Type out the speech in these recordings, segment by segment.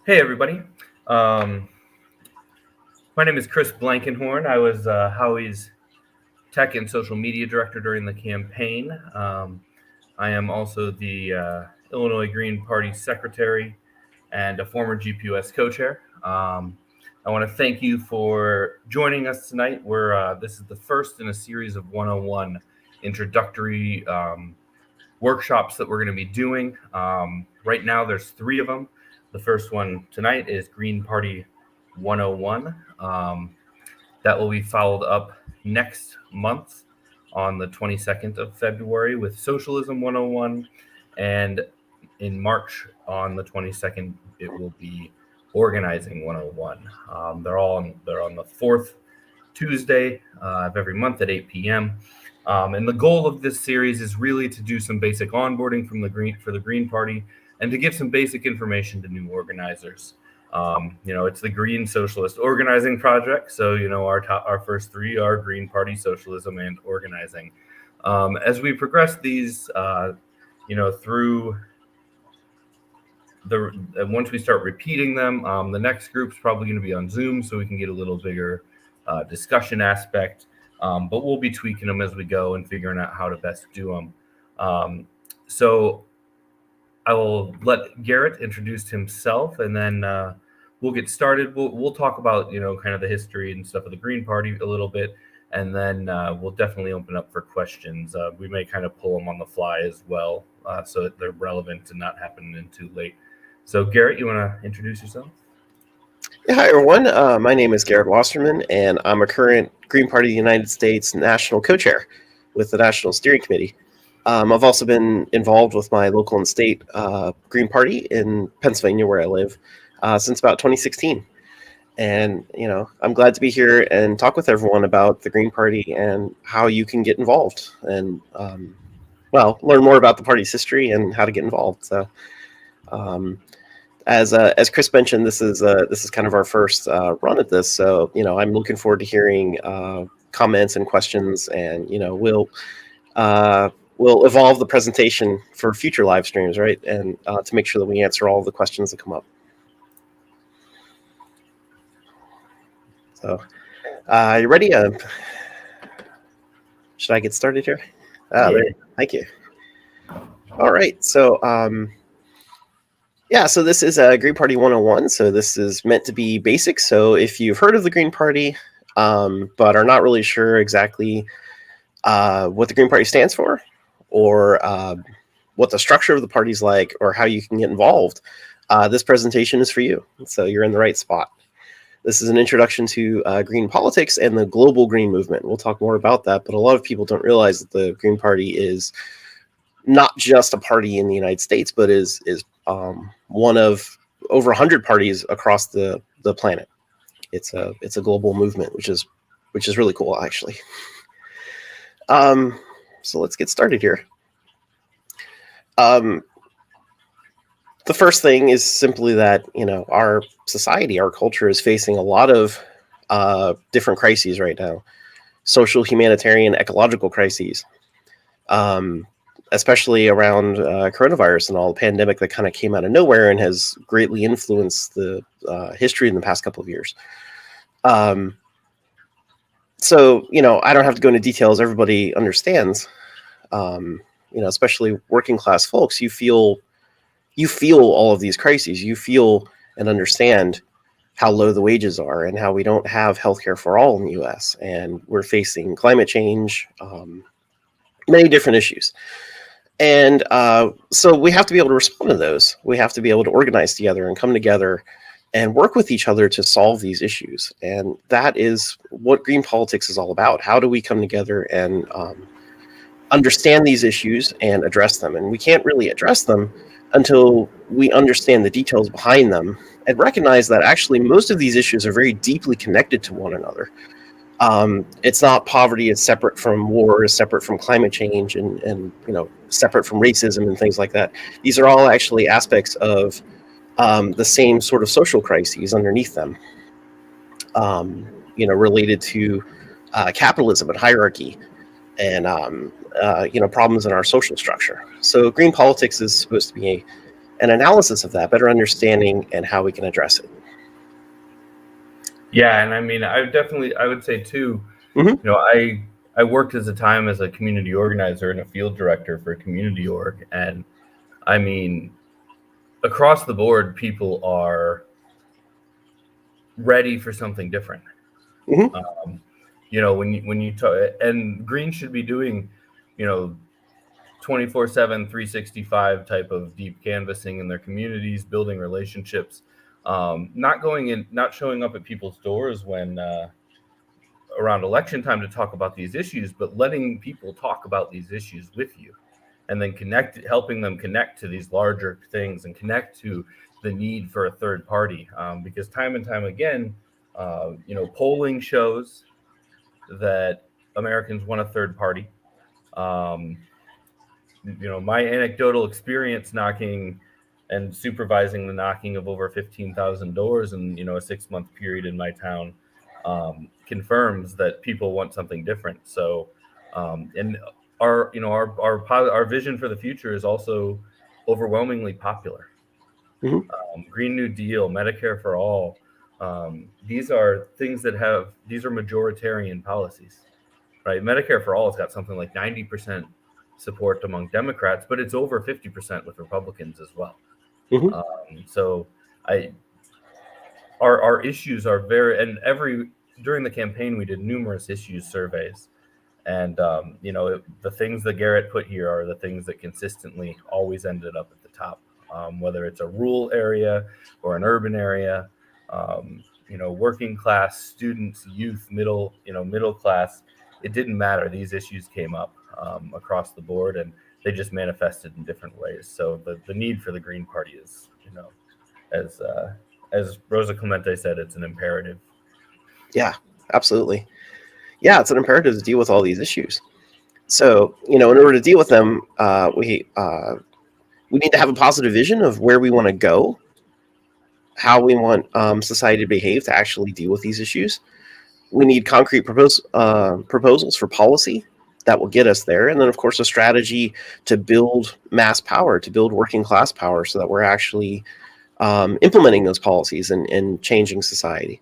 Hey, everybody. Um, my name is Chris Blankenhorn. I was Howie's tech and social media director during the campaign. I am also the Illinois Green Party secretary and a former GPUS co-chair. I want to thank you for joining us tonight. This is the first in a series of 101 introductory workshops that we're going to be doing. Right now, there's three of them. The first one tonight is Green Party 101. That will be followed up next month on the 22nd of February with Socialism 101. And in March on the 22nd, it will be Organizing 101. They're on the fourth Tuesday of every month at 8 p.m. And the goal of this series is really to do some basic onboarding for the Green Party and to give some basic information to new organizers. It's the Green Socialist Organizing Project. So, our first three are Green Party, Socialism, and Organizing. As we progress these, through once we start repeating them, the next group's probably going to be on Zoom so we can get a little bigger discussion aspect. But we'll be tweaking them as we go and figuring out how to best do them. So I will let Garret introduce himself, and then we'll get started. We'll talk about kind of the history and stuff of the Green Party a little bit, and then we'll definitely open up for questions. We may kind of pull them on the fly as well, so that they're relevant and not happening in too late. So Garret, you want to introduce yourself? Yeah, hi, everyone. My name is Garret Wassermann, and I'm a current Green Party of the United States national co-chair with the National Steering Committee. I've also been involved with my local and state Green Party in Pennsylvania, where I live, since about 2016. And, I'm glad to be here and talk with everyone about the Green Party and how you can get involved and, learn more about the party's history and how to get involved. So, as Chris mentioned, this is kind of our first run at this. So, I'm looking forward to hearing comments and questions, and we'll evolve the presentation for future live streams, right? And to make sure that we answer all the questions that come up. So, you ready? Should I get started here? Thank you. All right. So, so this is Green Party 101. So this is meant to be basic. So if you've heard of the Green Party, but are not really sure exactly what the Green Party stands for, or what the structure of the party is like, or how you can get involved, this presentation is for you. So you're in the right spot. This is an introduction to green politics and the global green movement. We'll talk more about that, but a lot of people don't realize that the Green Party is not just a party in the United States, but is one of over 100 parties across the planet. It's a global movement, which is really cool, actually. So let's get started here. The first thing is simply that, our society, our culture is facing a lot of different crises right now. Social, humanitarian, ecological crises, especially around coronavirus and all the pandemic that kind of came out of nowhere and has greatly influenced the history in the past couple of years. So, I don't have to go into details. Everybody understands, especially working class folks, you feel all of these crises. You feel and understand how low the wages are and how we don't have healthcare for all in the U.S. And we're facing climate change, many different issues. And so we have to be able to respond to those. We have to be able to organize together and come together and work with each other to solve these issues. And that is what green politics is all about. How do we come together and understand these issues and address them? And we can't really address them until we understand the details behind them and recognize that actually most of these issues are very deeply connected to one another. It's not poverty is separate from war, is separate from climate change, and separate from racism and things like that. These are all actually aspects of the same sort of social crises underneath them, related to capitalism and hierarchy and, problems in our social structure. So green politics is supposed to be an analysis of that, better understanding, and how we can address it. Yeah, and I mean, I would say too, I worked as a time as a community organizer and a field director for a community org, and I mean, across the board, people are ready for something different. Mm-hmm. When you talk, and Green should be doing, 24/7, 365 type of deep canvassing in their communities, building relationships, not showing up at people's doors when around election time to talk about these issues, but letting people talk about these issues with you, and then helping them connect to these larger things and connect to the need for a third party. Because time and time again, polling shows that Americans want a third party. My anecdotal experience knocking and supervising the knocking of over 15,000 doors in, a 6-month period in my town, confirms that people want something different. So, and our vision for the future is also overwhelmingly popular. Mm-hmm. Green New Deal, Medicare for all. These are things these are majoritarian policies, right? Medicare for all has got something like 90% support among Democrats, but it's over 50% with Republicans as well. Mm-hmm. So our issues are during the campaign, we did numerous issues surveys, and the things that Garret put here are the things that consistently always ended up at the top, whether it's a rural area or an urban area, working class, students, youth, middle class. It didn't matter. These issues came up across the board, and they just manifested in different ways. So the need for the Green Party is, as Rosa Clemente said, it's an imperative. Yeah, absolutely. Yeah, it's an imperative to deal with all these issues. So, in order to deal with them, we need to have a positive vision of where we want to go, how we want society to behave to actually deal with these issues. We need concrete proposals for policy that will get us there. And then, of course, a strategy to build mass power, to build working class power, so that we're actually implementing those policies and changing society.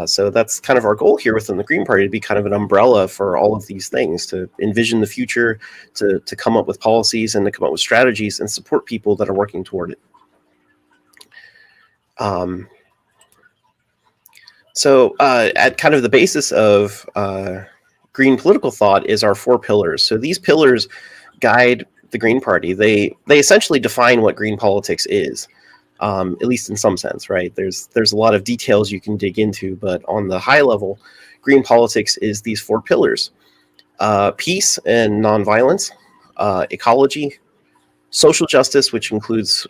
So that's kind of our goal here within the Green Party, to be kind of an umbrella for all of these things, to envision the future, to come up with policies and to come up with strategies and support people that are working toward it. So at kind of the basis of Green political thought is our 4 pillars. So these pillars guide the Green Party. They essentially define what green politics is. At least in some sense, right? There's a lot of details you can dig into, but on the high level, green politics is these 4 pillars: peace and nonviolence, ecology, social justice, which includes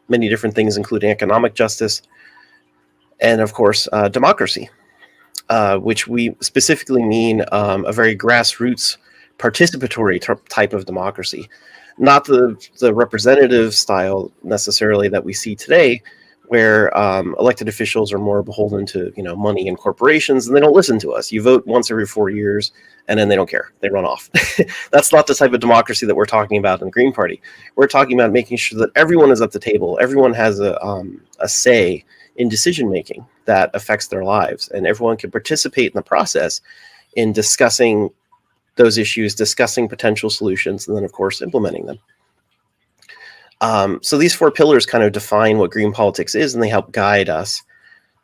many different things, including economic justice, and of course, democracy, which we specifically mean a very grassroots, participatory type of democracy. Not the representative style necessarily that we see today, where elected officials are more beholden to money and corporations, and they don't listen to us. You vote once every 4 years, and then they don't care. They run off. That's not the type of democracy that we're talking about in the Green Party. We're talking about making sure that everyone is at the table. Everyone has a say in decision making that affects their lives, and everyone can participate in the process in discussing those issues, discussing potential solutions, and then, of course, implementing them. So these 4 pillars kind of define what green politics is, and they help guide us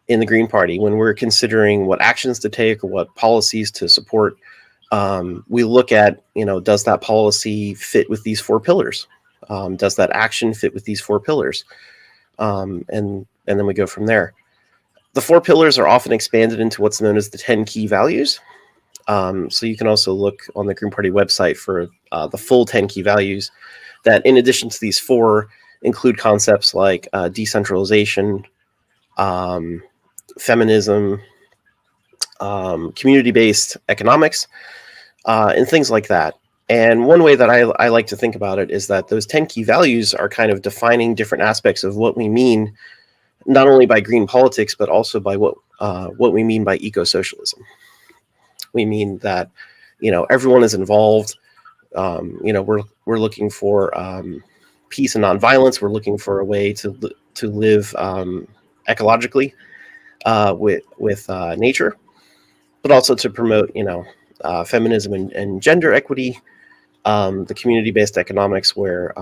in the Green Party when we're considering what actions to take or what policies to support. We look at, does that policy fit with these 4 pillars? Does that action fit with these 4 pillars? And then we go from there. The 4 pillars are often expanded into what's known as the 10 key values. So you can also look on the Green Party website for the full 10 key values that, in addition to these 4, include concepts like decentralization, feminism, community-based economics, and things like that. And one way that I like to think about it is that those 10 key values are kind of defining different aspects of what we mean, not only by green politics, but also by what we mean by eco-socialism. We mean that, everyone is involved. We're looking for peace and nonviolence. We're looking for a way to live ecologically with nature, but also to promote, feminism and gender equity, the community-based economics, where,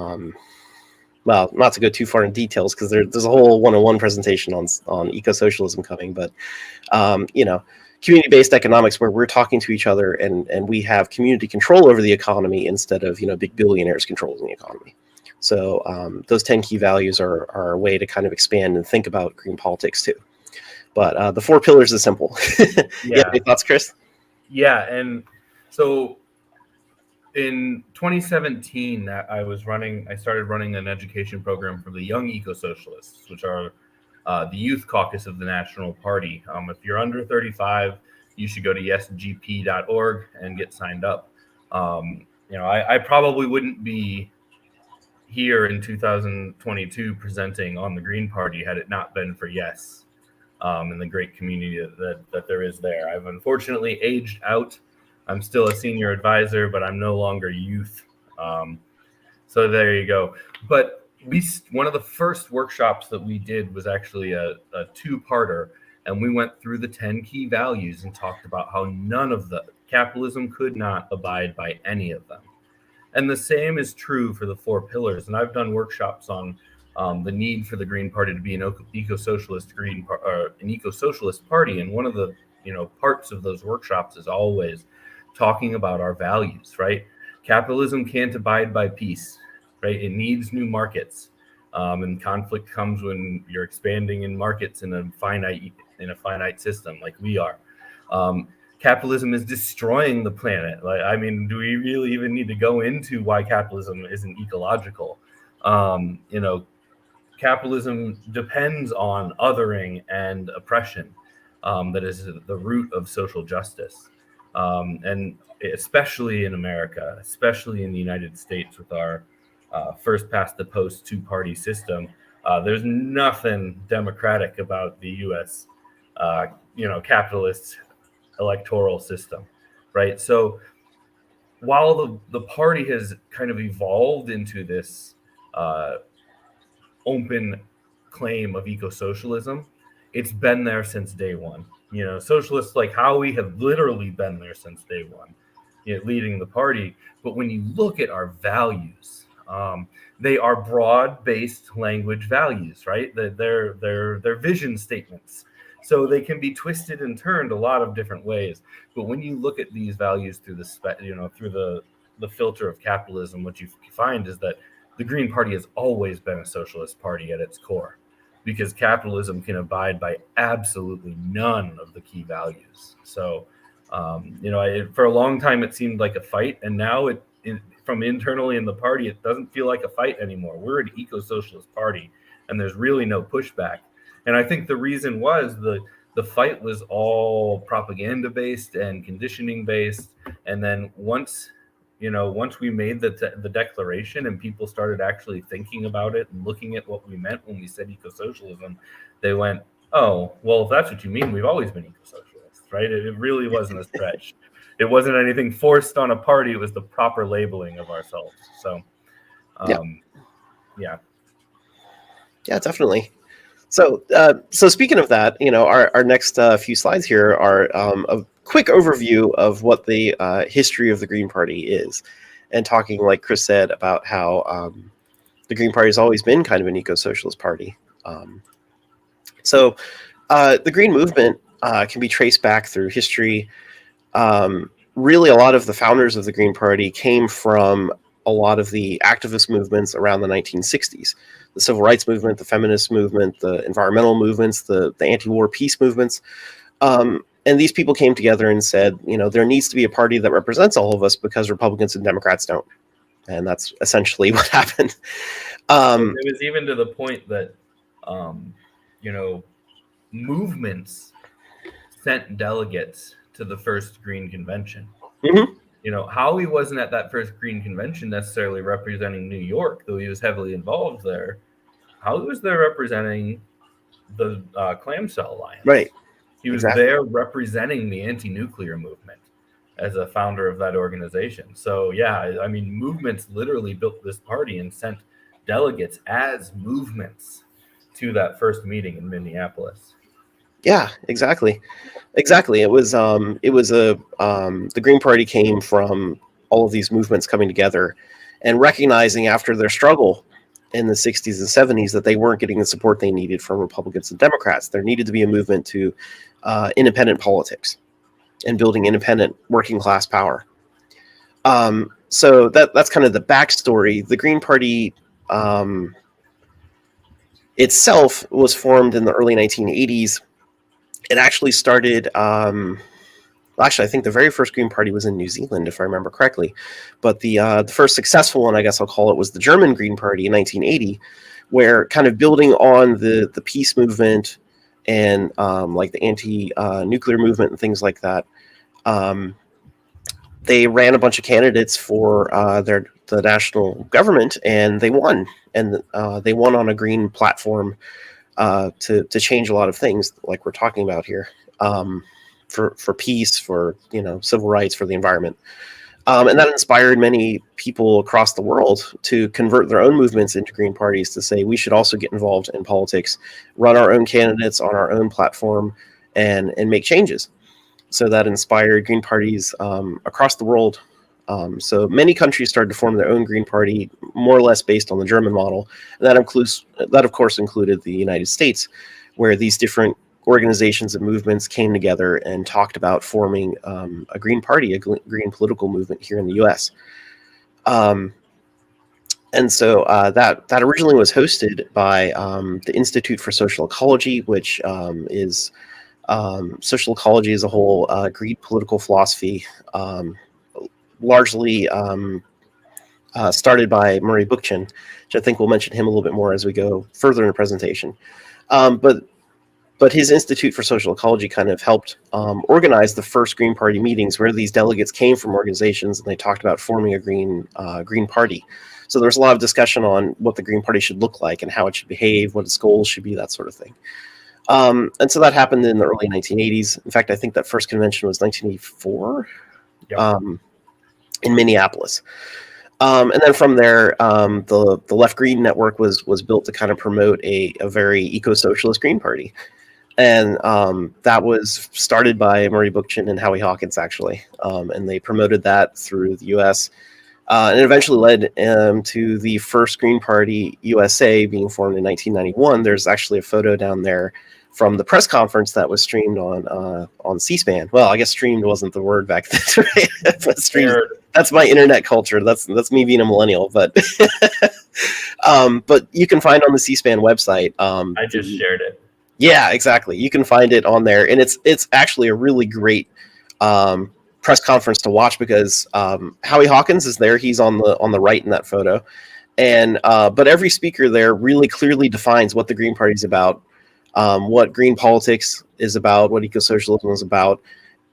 well, not to go too far in details because there's a whole one-on-one presentation on eco-socialism coming, but community-based economics where we're talking to each other and we have community control over the economy instead of big billionaires controlling the economy. So those 10 key values are a way to kind of expand and think about green politics too. But the 4 pillars is simple. Yeah. Any thoughts, Chris? Yeah, and so in 2017, I started running an education program for the Young Eco-Socialists, which are the youth caucus of the National Party. If you're under 35, you should go to yesgp.org and get signed up. I probably wouldn't be here in 2022 presenting on the Green Party had it not been for Yes, and the great community that there is there. I've unfortunately aged out. I'm still a senior advisor, but I'm no longer youth. So there you go. But one of the first workshops that we did was actually a 2-parter, and we went through the 10 key values and talked about how none of capitalism could not abide by any of them. And the same is true for the 4 pillars. And I've done workshops on the need for the Green Party to be an eco-socialist party. And one of the parts of those workshops is always talking about our values, right? Capitalism can't abide by peace, right? It needs new markets. And conflict comes when you're expanding in markets in a finite system like we are. Capitalism is destroying the planet. Do we really even need to go into why capitalism isn't ecological? Capitalism depends on othering and oppression. That is the root of social justice. And especially in America, especially in the United States with our first past the post 2-party system, there's nothing democratic about the U.S. Capitalist electoral system, right? So while the party has kind of evolved into this open claim of eco-socialism, it's been there since day one. Socialists like Howie have literally been there since day one, leading the party. But when you look at our values, they are broad-based language values, right? They're vision statements. So they can be twisted and turned a lot of different ways. But when you look at these values through the filter of capitalism, what you find is that the Green Party has always been a socialist party at its core, because capitalism can abide by absolutely none of the key values. So, for a long time it seemed like a fight, and now from internally in the party, it doesn't feel like a fight anymore. We're an eco-socialist party, and there's really no pushback. And I think the reason was the fight was all propaganda based and conditioning based. And then once we made the declaration and people started actually thinking about it and looking at what we meant when we said eco-socialism, they went, oh, well, if that's what you mean, we've always been eco-socialists, right? It really wasn't a stretch. It wasn't anything forced on a party. It was the proper labeling of ourselves. So, yeah, definitely. So speaking of that, our next few slides here are a quick overview of what the history of the Green Party is, and talking, like Chris said, about how the Green Party has always been kind of an eco-socialist party. So the Green movement can be traced back through history. Really, a lot of the founders of the Green Party came from a lot of the activist movements around the 1960s. The civil rights movement, the feminist movement, the environmental movements, the anti-war peace movements. And these people came together and said, there needs to be a party that represents all of us because Republicans and Democrats don't. And that's essentially what happened. It was even to the point that, movements sent delegates to the first Green Convention. Mm-hmm. Howie wasn't at that first Green Convention necessarily representing New York, though he was heavily involved there. Howie was there representing the Clamshell Alliance. Right. He was there representing the anti-nuclear movement as a founder of that organization. So, yeah, movements literally built this party and sent delegates as movements to that first meeting in Minneapolis. Yeah, exactly. It was the Green Party came from all of these movements coming together and recognizing after their struggle in the 60s and 70s that they weren't getting the support they needed from Republicans and Democrats. There needed to be a movement to independent politics and building independent working class power. So that's kind of the backstory. The Green Party itself was formed in the early 1980s. It actually started. Actually, I think the very first Green Party was in New Zealand, if I remember correctly. But the first successful one, I guess I'll call it, was the German Green Party in 1980, where kind of building on the peace movement and like the anti-nuclear movement and things like that, they ran a bunch of candidates for the national government, and they won. And they won on a green platform to change a lot of things, like we're talking about here. For peace, for civil rights, for the environment, and that inspired many people across the world to convert their own movements into green parties, to say we should also get involved in politics, run our own candidates on our own platform, and make changes. So that inspired green parties across the world. So many countries started to form their own green party, more or less based on the German model, and that of course included the United States, where these different organizations and movements came together and talked about forming a green party, a green political movement here in the U.S. And so that originally was hosted by the Institute for Social Ecology, which is social ecology as a whole green political philosophy, largely started by Murray Bookchin, which I think we'll mention him a little bit more as we go further in the presentation. But his Institute for Social Ecology kind of helped organize the first Green Party meetings, where these delegates came from organizations and they talked about forming a Green Party. So there was a lot of discussion on what the Green Party should look like and how it should behave, what its goals should be, that sort of thing. And so that happened in the early 1980s. In fact, I think that first convention was 1984 in Minneapolis. And then from there, the Left Green Network was built to kind of promote a very eco-socialist Green Party. And that was started by Murray Bookchin and Howie Hawkins, actually. And they promoted that through the U.S. And it eventually led to the first Green Party USA being formed in 1991. There's actually a photo down there from the press conference that was streamed on C-SPAN. Well, I guess streamed wasn't the word back then. But streamed, that's my internet culture. That's me being a millennial. But but you can find on the C-SPAN website. I just shared it. Yeah, exactly. You can find it on there, and it's actually a really great press conference to watch, because Howie Hawkins is there. He's on the right in that photo, and but every speaker there really clearly defines what the Green Party is about, what green politics is about, what eco-socialism is about,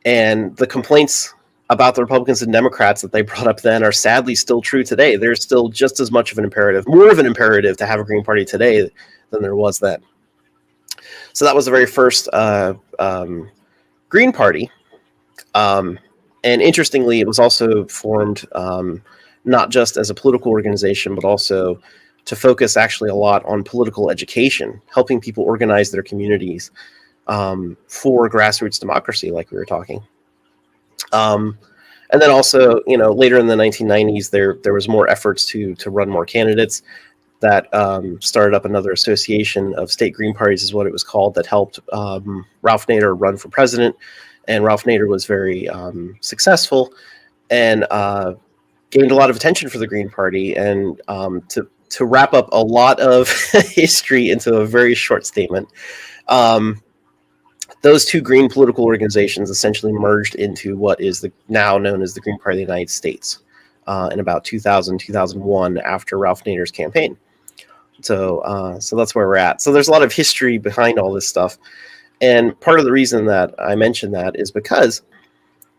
and the complaints about the Republicans and Democrats that they brought up then are sadly still true today. There's still just as much of an imperative, more of an imperative, to have a Green Party today than there was then. So that was the very first Green Party. And interestingly, it was also formed not just as a political organization, but also to focus actually a lot on political education, helping people organize their communities for grassroots democracy, like we were talking. And then also, later in the 1990s, there was more efforts to run more candidates. That started up another association of state Green Parties, is what it was called, that helped Ralph Nader run for president. And Ralph Nader was very successful and gained a lot of attention for the Green Party. And to wrap up a lot of history into a very short statement, those two green political organizations essentially merged into what is now known as the Green Party of the United States in about 2000, 2001, after Ralph Nader's campaign. So that's where we're at. So there's a lot of history behind all this stuff. And part of the reason that I mentioned that is because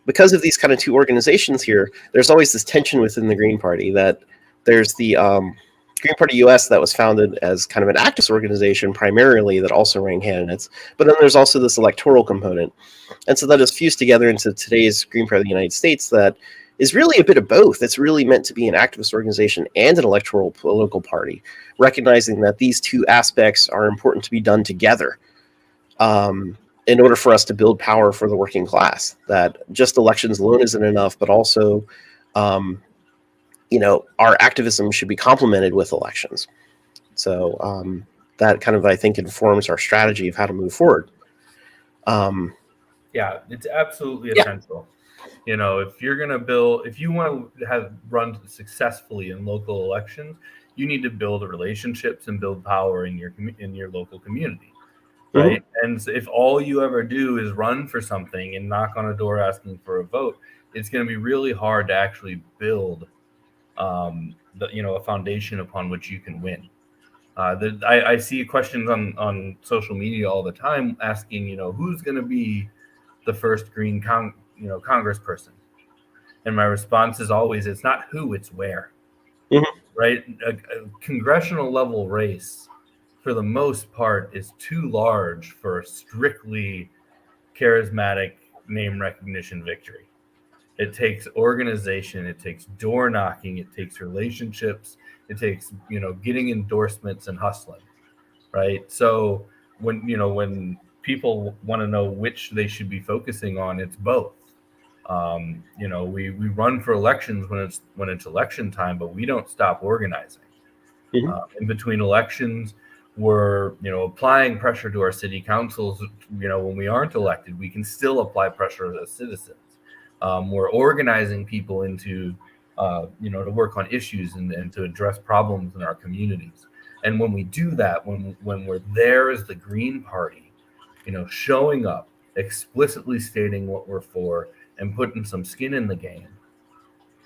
of these kind of two organizations here, there's always this tension within the Green Party, that there's the Green Party US that was founded as kind of an activist organization primarily that also ran candidates. But then there's also this electoral component. And so that is fused together into today's Green Party of the United States, that is really a bit of both. It's really meant to be an activist organization and an electoral political party, recognizing that these two aspects are important to be done together in order for us to build power for the working class. That just elections alone isn't enough, but also, our activism should be complemented with elections. So that kind of, I think, informs our strategy of how to move forward. Yeah, it's absolutely essential. If you're going to build, if you want to have run successfully in local elections, you need to build relationships and build power in your local community, right? Mm-hmm. And if all you ever do is run for something and knock on a door asking for a vote, it's going to be really hard to actually build, a foundation upon which you can win. I see questions on social media all the time asking, who's going to be the first green congressperson, and my response is always, it's not who, it's where. Mm-hmm. Right? A congressional level race, for the most part, is too large for a strictly charismatic name recognition victory. It takes organization, it takes door knocking, it takes relationships, it takes getting endorsements and hustling, right? So when people want to know which they should be focusing on, it's both. We run for elections when it's election time, but we don't stop organizing. Mm-hmm. In between elections, we're applying pressure to our city councils. When we aren't elected, we can still apply pressure as citizens. We're organizing people into to work on issues and to address problems in our communities. And when we do that, when we're there as the Green Party, showing up, explicitly stating what we're for, and putting some skin in the game,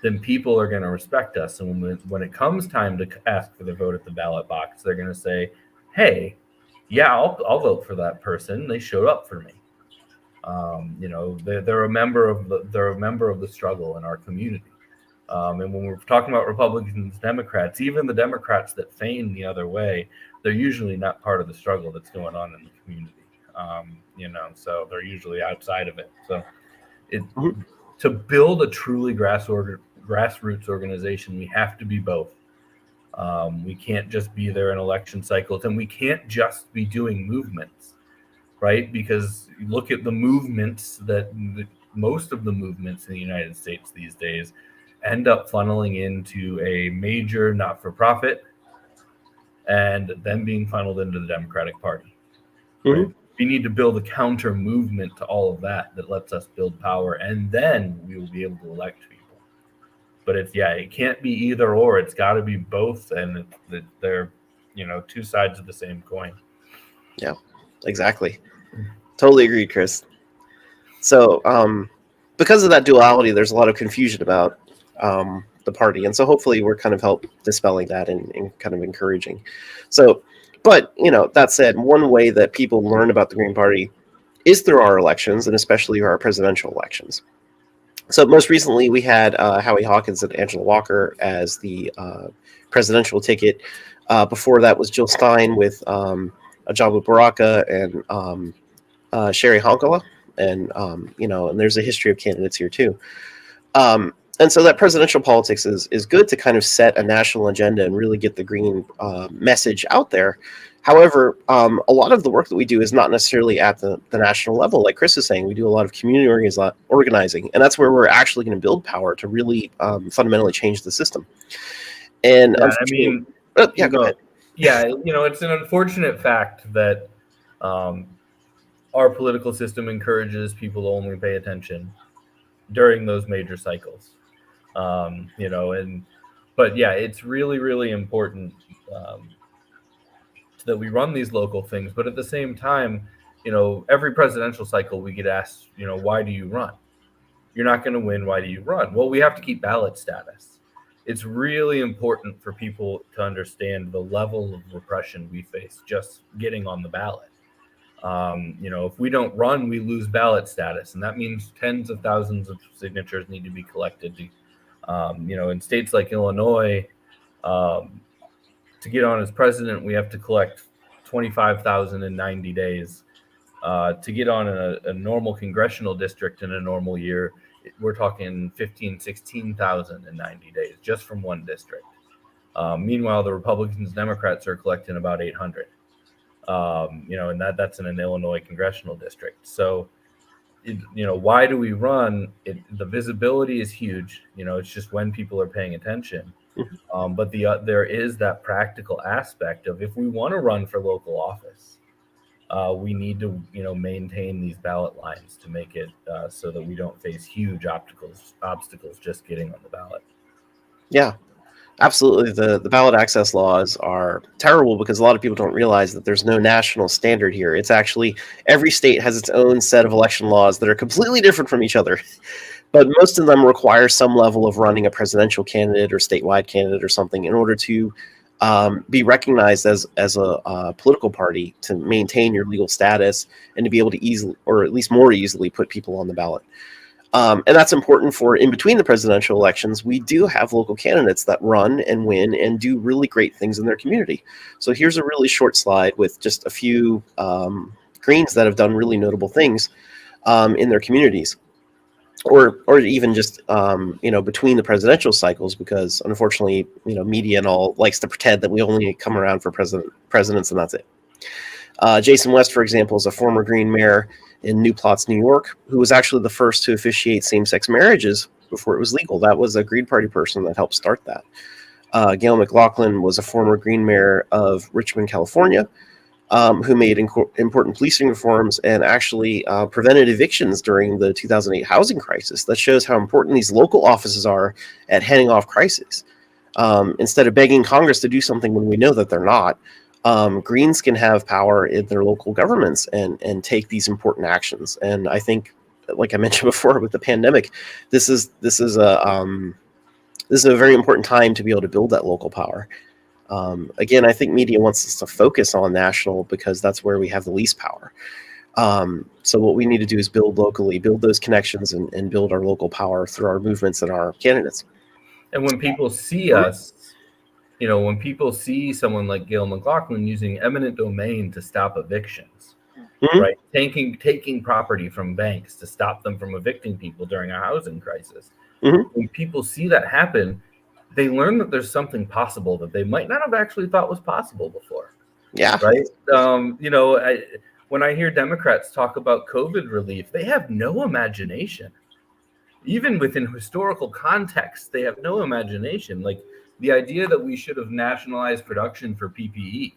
then people are going to respect us. And when it comes time to ask for the vote at the ballot box, they're going to say, hey, yeah, I'll vote for that person. They showed up for me. They're a member of the struggle in our community. And when we're talking about Republicans, Democrats, even the Democrats that feign the other way, they're usually not part of the struggle that's going on in the community. So they're usually outside of it. So to build a truly grassroots organization, we have to be both. We can't just be there in election cycles, and we can't just be doing movements, right? Because look at the movements most of the movements in the United States these days end up funneling into a major not-for-profit and then being funneled into the Democratic Party. Mm-hmm. Right? We need to build a counter movement to all of that lets us build power, and then we will be able to elect people. But it can't be either or. It's got to be both, and they're two sides of the same coin. Yeah, exactly. Totally agree, Chris. So because of that duality, there's a lot of confusion about the party, and so hopefully we're kind of help dispelling that and kind of encouraging. So, but that said, one way that people learn about the Green Party is through our elections, and especially our presidential elections. So most recently we had Howie Hawkins and Angela Walker as the presidential ticket. Before that was Jill Stein with Ajabu Baraka and Sherry Honkala, and and there's a history of candidates here too. And so that presidential politics is good to kind of set a national agenda and really get the green message out there. However, a lot of the work that we do is not necessarily at the national level. Like Chris is saying, we do a lot of community organizing, and that's where we're actually going to build power to really fundamentally change the system. And go ahead. Yeah, it's an unfortunate fact that our political system encourages people to only pay attention during those major cycles. It's really, really important that we run these local things. But at the same time, every presidential cycle we get asked, why do you run? You're not going to win. Why do you run? Well, we have to keep ballot status. It's really important for people to understand the level of repression we face just getting on the ballot. If we don't run, we lose ballot status, and that means tens of thousands of signatures need to be collected. In states like Illinois, to get on as president, we have to collect 25,000 in 90 days. To get on a normal congressional district in a normal year, we're talking 15, 16,000 in 90 days just from one district. Meanwhile, the Republicans and Democrats are collecting about 800. And that's in an Illinois congressional district. So, why do we run? The visibility is huge. It's just when people are paying attention. But there is that practical aspect of, if we want to run for local office, we need to maintain these ballot lines to make it so that we don't face huge obstacles just getting on the ballot. Yeah, absolutely. The ballot access laws are terrible because a lot of people don't realize that there's no national standard here. It's actually, every state has its own set of election laws that are completely different from each other. But most of them require some level of running a presidential candidate or statewide candidate or something in order to be recognized as a political party, to maintain your legal status and to be able to easily, or at least more easily, put people on the ballot. And that's important for in between the presidential elections. We do have local candidates that run and win and do really great things in their community. So here's a really short slide with just a few Greens that have done really notable things in their communities. Or even just between the presidential cycles, because unfortunately media and all likes to pretend that we only come around for presidents and that's it. Jason West, for example, is a former Green mayor in New Paltz, New York, who was actually the first to officiate same-sex marriages before it was legal. That was a Green Party person that helped start that. Gail McLaughlin was a former Green mayor of Richmond, California, who made important policing reforms and actually prevented evictions during the 2008 housing crisis. That shows how important these local offices are at heading off crises. Instead of begging Congress to do something when we know that they're not, Greens can have power in their local governments and take these important actions. And I think, like I mentioned before with the pandemic, this is a very important time to be able to build that local power. Again, I think media wants us to focus on national because that's where we have the least power. So what we need to do is build locally, build those connections, and build our local power through our movements and our candidates. And when people see us, when people see someone like Gail McLaughlin using eminent domain to stop evictions, right? Taking property from banks to stop them from evicting people during a housing crisis. When people see that happen, they learn that there's something possible that they might not have actually thought was possible before. Yeah. Right. When I hear Democrats talk about COVID relief, they have no imagination. Even within historical context, they have no imagination. Like the idea that we should have nationalized production for PPE,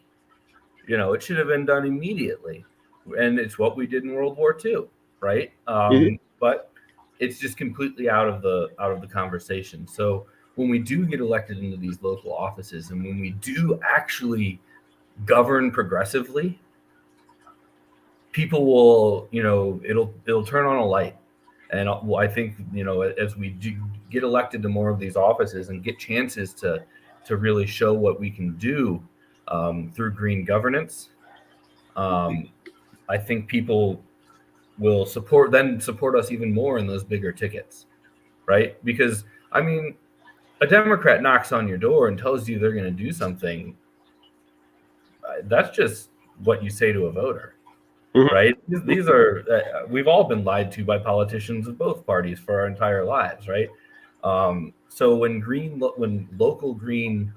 it should have been done immediately. And it's what we did in World War II. Right. But it's just completely out of the conversation. So when we do get elected into these local offices and when we do actually govern progressively, people will, it'll turn on a light. And I think, as we do get elected to more of these offices and get chances to really show what we can do through green governance, I think people will support us even more in those bigger tickets, right? Because, a Democrat knocks on your door and tells you they're going to do something. That's just what you say to a voter, right? These are we've all been lied to by politicians of both parties for our entire lives, right? So when local Green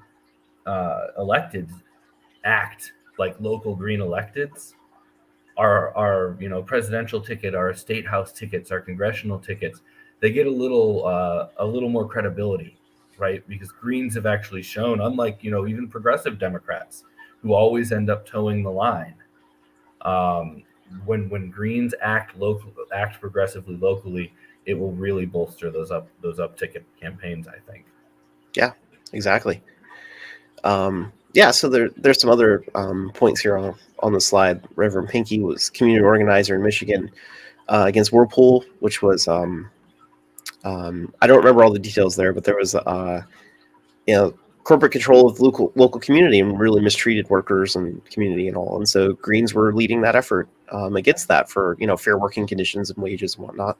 electeds act like local Green electeds, our presidential ticket, our state house tickets, our congressional tickets, they get a little more credibility. Right, because Greens have actually shown, unlike even progressive Democrats who always end up towing the line, when Greens act progressively locally, it will really bolster those up ticket campaigns, I think. Yeah, exactly. So there's some other points here on the slide. Reverend Pinky was community organizer in Michigan against Whirlpool, which was I don't remember all the details there, but there was corporate control of the local community and really mistreated workers and community and all. And so Greens were leading that effort against that for fair working conditions and wages and whatnot.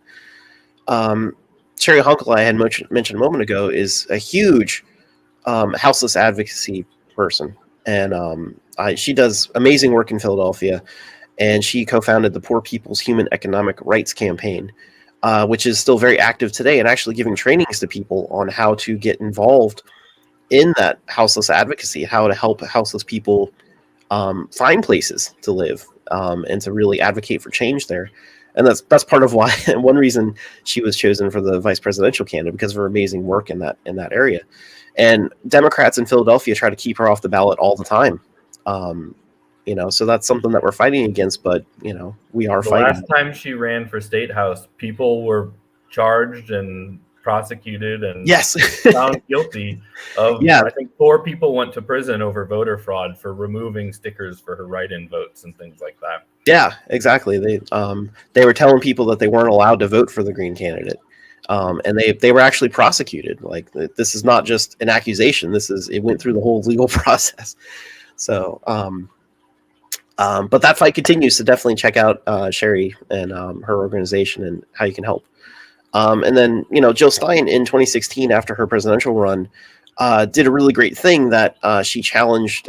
Sherry Hunkel, I had mentioned a moment ago, is a huge houseless advocacy person, and she does amazing work in Philadelphia, and she co-founded the Poor People's Human Economic Rights Campaign. which is still very active today, and actually giving trainings to people on how to get involved in that houseless advocacy, how to help houseless people find places to live, and to really advocate for change there. And that's part of why, and one reason she was chosen for the vice presidential candidate, because of her amazing work in that area. And Democrats in Philadelphia try to keep her off the ballot all the time. So that's something that we're fighting against, but we are fighting. The last time she ran for state house, people were charged and prosecuted and yes, found guilty of. Yeah. I think 4 people went to prison over voter fraud for removing stickers for her write-in votes and things like that. Yeah, exactly. They were telling people that they weren't allowed to vote for the Green candidate, and they were actually prosecuted. Like, this is not just an accusation. It went through the whole legal process. So, but that fight continues. So definitely check out Sherry and her organization and how you can help. And then Jill Stein in 2016, after her presidential run, did a really great thing that she challenged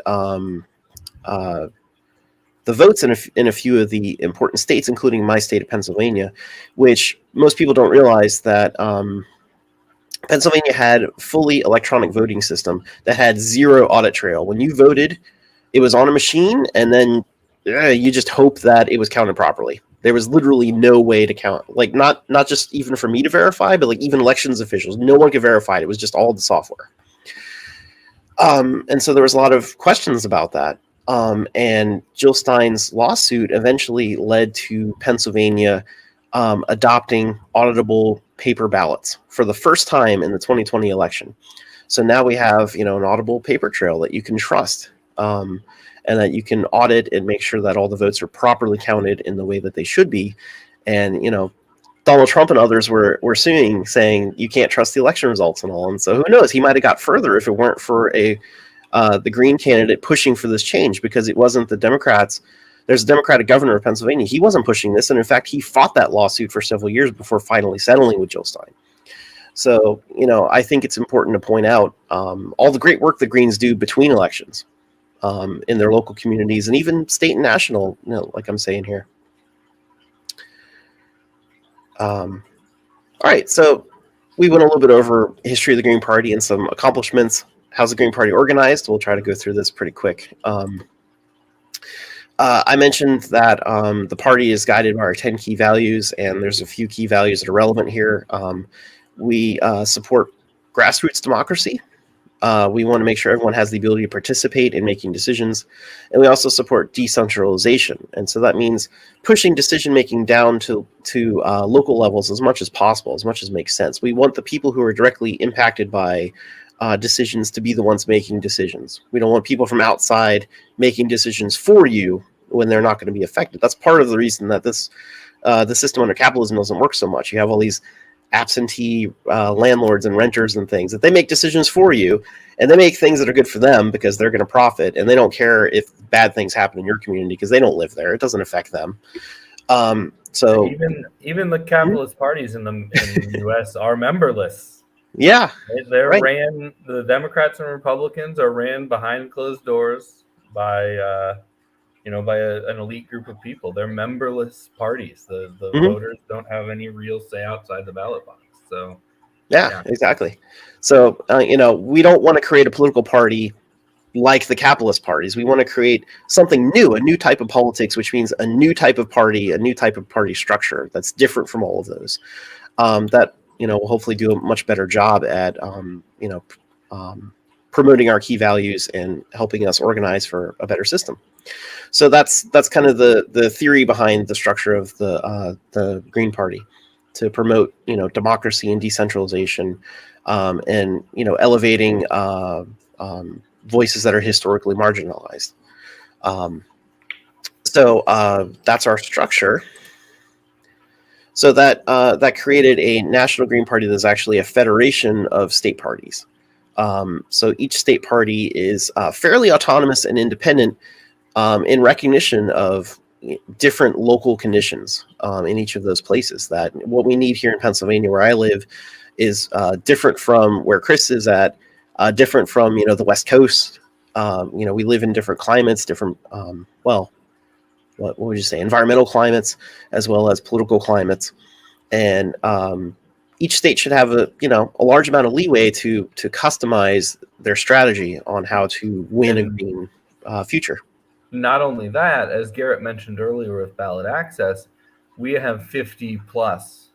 the votes in a few of the important states, including my state of Pennsylvania, which most people don't realize that Pennsylvania had a fully electronic voting system that had 0 audit trail. When you voted, it was on a machine, and then you just hope that it was counted properly. There was literally no way to count, like not just even for me to verify, but like even elections officials, no one could verify it. It was just all the software. And so there was a lot of questions about that. And Jill Stein's lawsuit eventually led to Pennsylvania adopting auditable paper ballots for the first time in the 2020 election. So now we have, an auditable paper trail that you can trust, and that you can audit and make sure that all the votes are properly counted in the way that they should be. And, Donald Trump and others were suing, saying you can't trust the election results and all. And so who knows, he might have got further if it weren't for the Green candidate pushing for this change, because it wasn't the Democrats. There's a Democratic governor of Pennsylvania. He wasn't pushing this. And in fact, he fought that lawsuit for several years before finally settling with Jill Stein. So, I think it's important to point out all the great work the Greens do between elections in their local communities and even state and national, like I'm saying here. All right. So we went a little bit over history of the Green Party and some accomplishments. How's the Green Party organized? We'll try to go through this pretty quick. I mentioned that the party is guided by our 10 key values, and there's a few key values that are relevant here. We support grassroots democracy. We want to make sure everyone has the ability to participate in making decisions. And we also support decentralization. And so that means pushing decision-making down to local levels as much as possible, as much as makes sense. We want the people who are directly impacted by decisions to be the ones making decisions. We don't want people from outside making decisions for you when they're not going to be affected. That's part of the reason that the system under capitalism doesn't work so much. You have all these absentee landlords and renters and things that they make decisions for you, and they make things that are good for them because they're going to profit, and they don't care if bad things happen in your community because they don't live there. It doesn't affect them. So even the capitalist parties in the U.S. are memberless. Yeah, they're right. The Democrats and Republicans are ran behind closed doors by an elite group of people. They're memberless parties. The voters don't have any real say outside the ballot box. So yeah. Exactly. So we don't want to create a political party like the capitalist parties. We want to create something new, a new type of politics, which means a new type of party, a new type of party structure that's different from all of those. That will hopefully do a much better job at promoting our key values and helping us organize for a better system. So that's kind of the theory behind the structure of the Green Party, to promote democracy and decentralization, and elevating voices that are historically marginalized. So that's our structure. So that created a National Green Party that's actually a federation of state parties. So each state party is fairly autonomous and independent in recognition of different local conditions in each of those places. That what we need here in Pennsylvania, where I live, is different from where Chris is at, different from the West Coast. We live in different climates, different what would you say, environmental climates, as well as political climates. and each state should have a large amount of leeway to customize their strategy on how to win a green future. Not only that, as Garret mentioned earlier with ballot access, we have 50 plus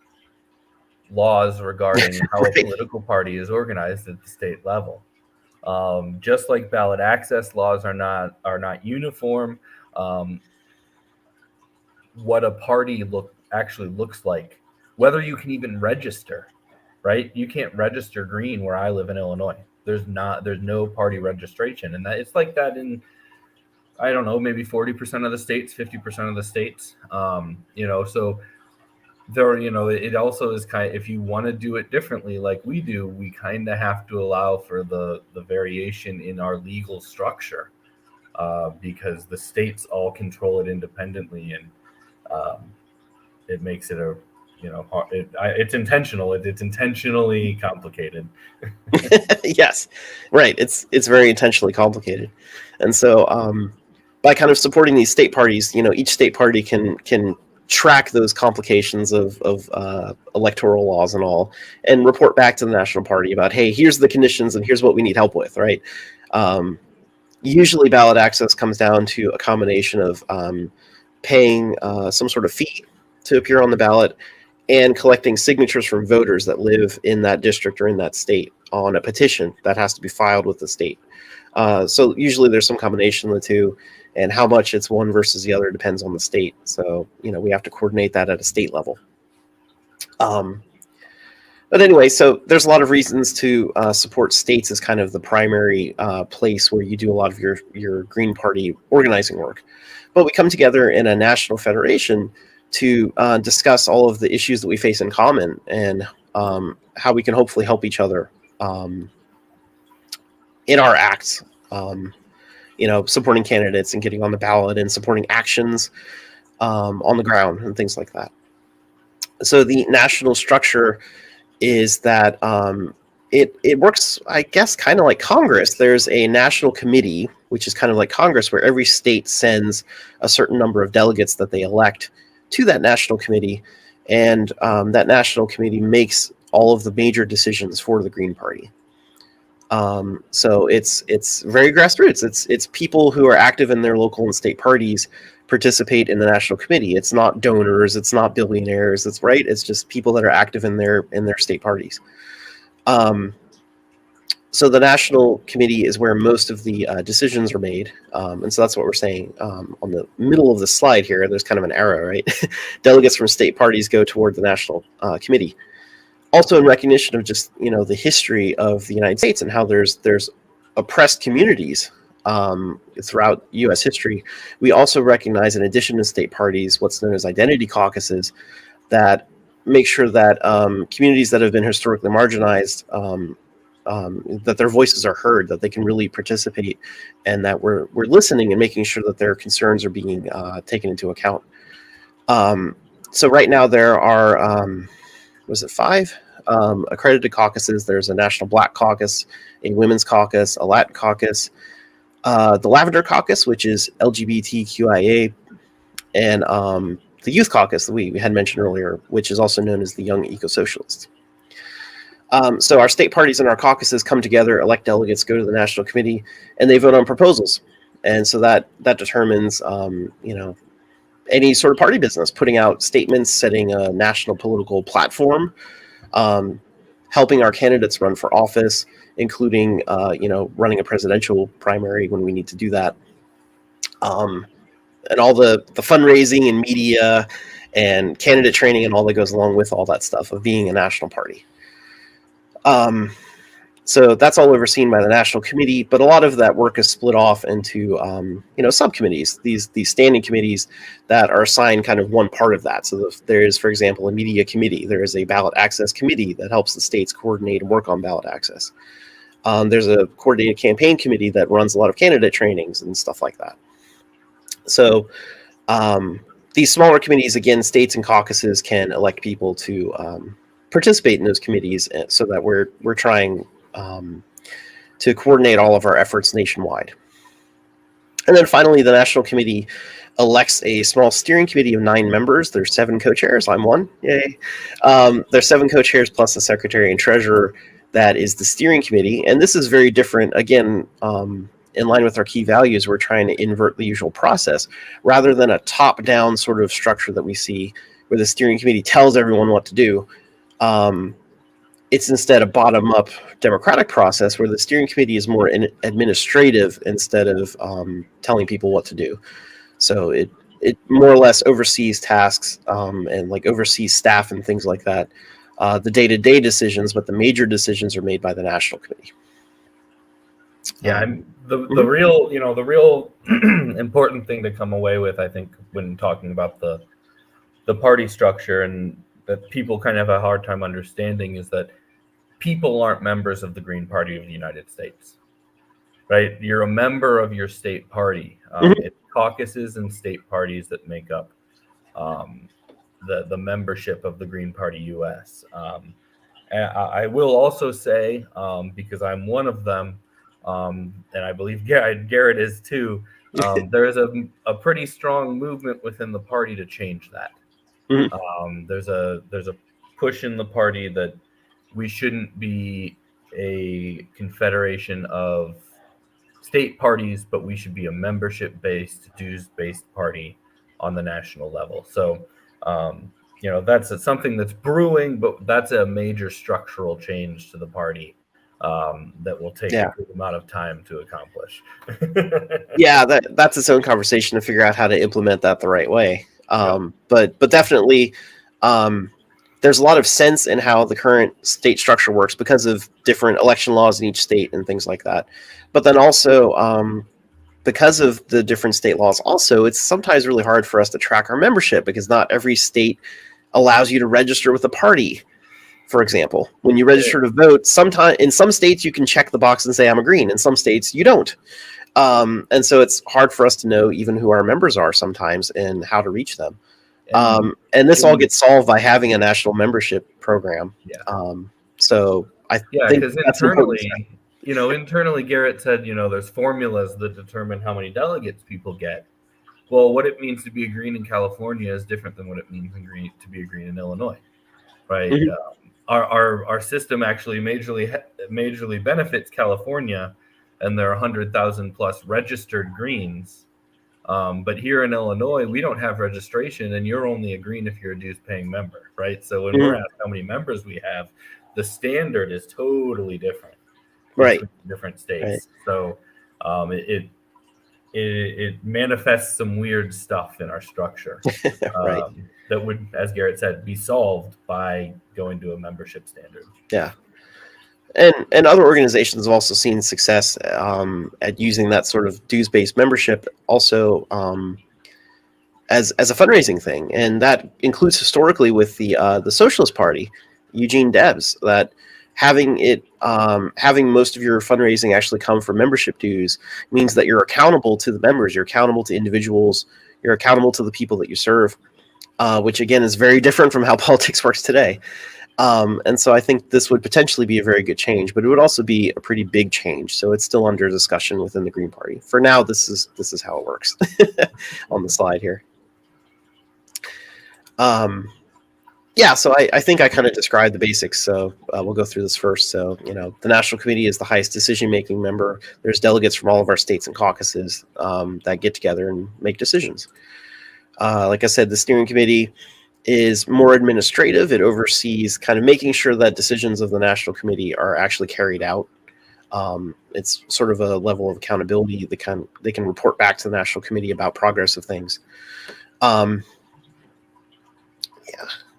laws regarding how Right. a political party is organized at the state level. Just like ballot access laws are not uniform, what a party actually looks like, whether you can even register, right? You can't register green where I live in Illinois. There's no party registration, and that it's like that in, I don't know, maybe 40% of the states, 50% of the states. So there, it also is kind of, if you want to do it differently like we do, we kind of have to allow for the variation in our legal structure, because the states all control it independently, and it makes it it's intentional. It's intentionally complicated. Yes, right. It's very intentionally complicated, and so by kind of supporting these state parties, each state party can track those complications of electoral laws and all, and report back to the national party about, hey, here's the conditions and here's what we need help with, right? Usually ballot access comes down to a combination of paying some sort of fee to appear on the ballot and collecting signatures from voters that live in that district or in that state on a petition that has to be filed with the state. So usually there's some combination of the two, and how much it's one versus the other depends on the state. So, we have to coordinate that at a state level. But anyway, so there's a lot of reasons to support states as kind of the primary place where you do a lot of your Green Party organizing work. But we come together in a national federation to discuss all of the issues that we face in common, and how we can hopefully help each other in our acts, supporting candidates and getting on the ballot and supporting actions on the ground and things like that. So the national structure is that it works, I guess, kind of like Congress. There's a national committee, which is kind of like Congress, where every state sends a certain number of delegates that they elect to that national committee, and that national committee makes all of the major decisions for the Green Party. So it's very grassroots. It's people who are active in their local and state parties participate in the national committee. It's not donors. It's not billionaires. It's just people that are active in their state parties. So the national committee is where most of the decisions are made. And so that's what we're saying. On the middle of the slide here, there's kind of an arrow, right? Delegates from state parties go toward the national committee. Also in recognition of just, the history of the United States and how there's oppressed communities throughout U.S. history, we also recognize, in addition to state parties, what's known as identity caucuses that make sure that communities that have been historically marginalized, that their voices are heard, that they can really participate, and that we're listening and making sure that their concerns are being taken into account. So right now there are, was it 5 accredited caucuses? There's a National Black Caucus, a Women's Caucus, a Latin Caucus, the Lavender Caucus, which is LGBTQIA, and the Youth Caucus that we had mentioned earlier, which is also known as the Young Eco-Socialists. So our state parties and our caucuses come together, elect delegates, go to the national committee, and they vote on proposals. And so that determines, any sort of party business, putting out statements, setting a national political platform, helping our candidates run for office, including, running a presidential primary when we need to do that. And all the fundraising and media and candidate training and all that goes along with all that stuff of being a national party. So that's all overseen by the national committee, but a lot of that work is split off into, subcommittees, these standing committees that are assigned kind of one part of that. So there is, for example, a media committee. There is a ballot access committee that helps the states coordinate and work on ballot access. There's a coordinated campaign committee that runs a lot of candidate trainings and stuff like that. So these smaller committees, again, states and caucuses can elect people to participate in those committees, so that we're trying to coordinate all of our efforts nationwide. And then finally, the National Committee elects a small steering committee of 9 members. There's 7 co-chairs. I'm one. Yay. There's 7 co-chairs plus the secretary and treasurer. That is the steering committee. And this is very different. Again, in line with our key values, we're trying to invert the usual process rather than a top-down sort of structure that we see where the steering committee tells everyone what to do. It's instead a bottom-up democratic process where the steering committee is more administrative instead of telling people what to do. So it more or less oversees tasks and like oversees staff and things like that. The day-to-day decisions, but the major decisions are made by the National Committee. Yeah, the real important thing to come away with, I think, when talking about the party structure and that people kind of have a hard time understanding is that people aren't members of the Green Party of the United States, right? You're a member of your state party. It's caucuses and state parties that make up the membership of the Green Party U.S. And I will also say, because I'm one of them, and I believe Garret is too, there is a pretty strong movement within the party to change that. There's a push in the party that we shouldn't be a confederation of state parties, but we should be a membership-based, dues-based party on the national level. So, that's something that's brewing, but that's a major structural change to the party that will take a good amount of time to accomplish. Yeah, that's its own conversation to figure out how to implement that the right way. But definitely, there's a lot of sense in how the current state structure works because of different election laws in each state and things like that. But then also, because of the different state laws, also, it's sometimes really hard for us to track our membership because not every state allows you to register with a party. For example, when you register to vote, in some states you can check the box and say I'm a Green. In some states you don't. And so it's hard for us to know even who our members are sometimes and how to reach them. And this all gets solved by having a national membership program. So I think that's internally, Garret said, there's formulas that determine how many delegates people get. Well, what it means to be a Green in California is different than what it means to be a Green in Illinois, right? Our system actually majorly benefits California, and there are 100,000 plus registered Greens. But here in Illinois, we don't have registration, and you're only a Green if you're a dues-paying member, right? So when we're asked how many members we have, the standard is totally different, right? Different states. Right. So it manifests some weird stuff in our structure right. That would, as Garret said, be solved by going to a membership standard. Yeah. And other organizations have also seen success at using that sort of dues-based membership also as a fundraising thing, and that includes historically with the Socialist Party, Eugene Debs, that having most of your fundraising actually come from membership dues means that you're accountable to the members, you're accountable to individuals, you're accountable to the people that you serve, which again is very different from how politics works today. And so I think this would potentially be a very good change, but it would also be a pretty big change. So it's still under discussion within the Green Party. For now, this is how it works on the slide here. So I think I kind of described the basics. So we'll go through this first. So, the National Committee is the highest decision-making member. There's delegates from all of our states and caucuses that get together and make decisions. Like I said, the steering committee is more administrative. It oversees kind of making sure that decisions of the National Committee are actually carried out. It's sort of a level of accountability. They can report back to the National Committee about progress of things.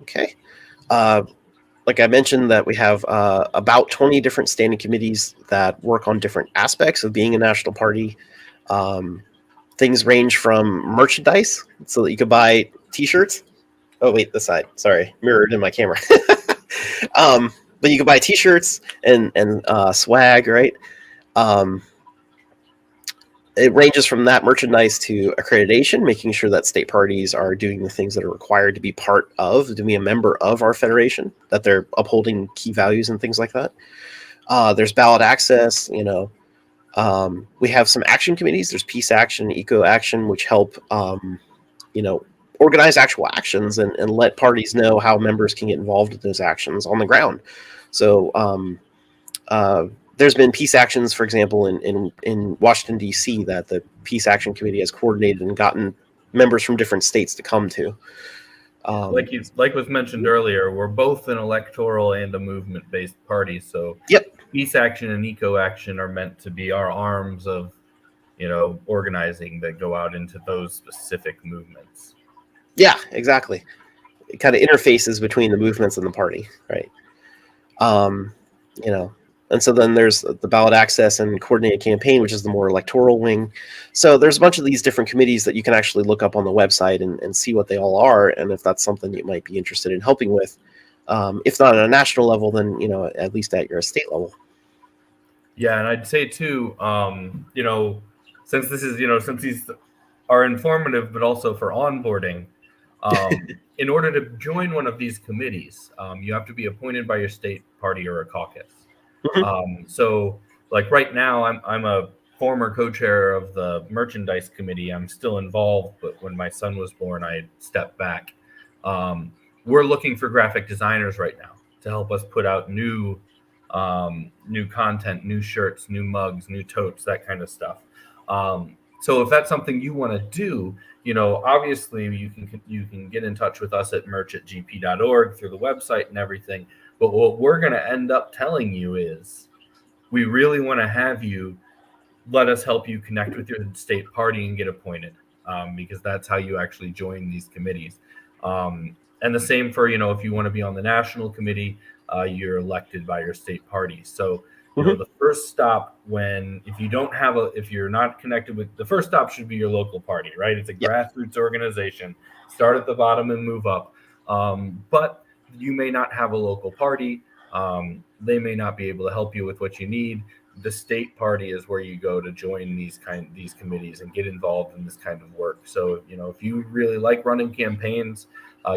Okay. Like I mentioned, that we have about 20 different standing committees that work on different aspects of being a national party. Things range from merchandise, so that you could buy T-shirts. Oh, wait, this side. Sorry, mirrored in my camera. But you can buy T-shirts and swag, right? It ranges from that merchandise to accreditation, making sure that state parties are doing the things that are required to be to be a member of our federation, that they're upholding key values and things like that. There's ballot access, We have some action committees. There's Peace Action, Eco Action, which help, organize actual actions and let parties know how members can get involved in those actions on the ground. So there's been peace actions, for example, in Washington, D.C., that the Peace Action Committee has coordinated and gotten members from different states to come to. Like was mentioned earlier, we're both an electoral and a movement-based party. So Yep. Peace Action and Eco Action are meant to be our arms of, organizing that go out into those specific movements. Yeah, exactly. It kind of interfaces between the movements and the party, right? And so then there's the ballot access and coordinated campaign, which is the more electoral wing. So there's a bunch of these different committees that you can actually look up on the website and see what they all are, and if that's something you might be interested in helping with. If not at a national level, then at least at your state level. Yeah, and I'd say too, since this is since these are informative, but also for onboarding. In order to join one of these committees, you have to be appointed by your state party or a caucus. So, like right now, I'm a former co-chair of the merchandise committee. I'm still involved, but when my son was born, I stepped back. We're looking for graphic designers right now to help us put out new content, new shirts, new mugs, new totes, that kind of stuff. So if that's something you want to do, obviously you can get in touch with us at merch@gp.org through the website and everything. But what we're going to end up telling you is we really want to have you let us help you connect with your state party and get appointed, because that's how you actually join these committees. And the same for, if you want to be on the national committee, you're elected by your state party. So the first stop if you're not connected with, the first stop should be your local party, right? It's a grassroots organization. Start at the bottom and move up. But you may not have a local party. They may not be able to help you with what you need. The state party is where you go to join these committees and get involved in this kind of work. So, if you really like running campaigns,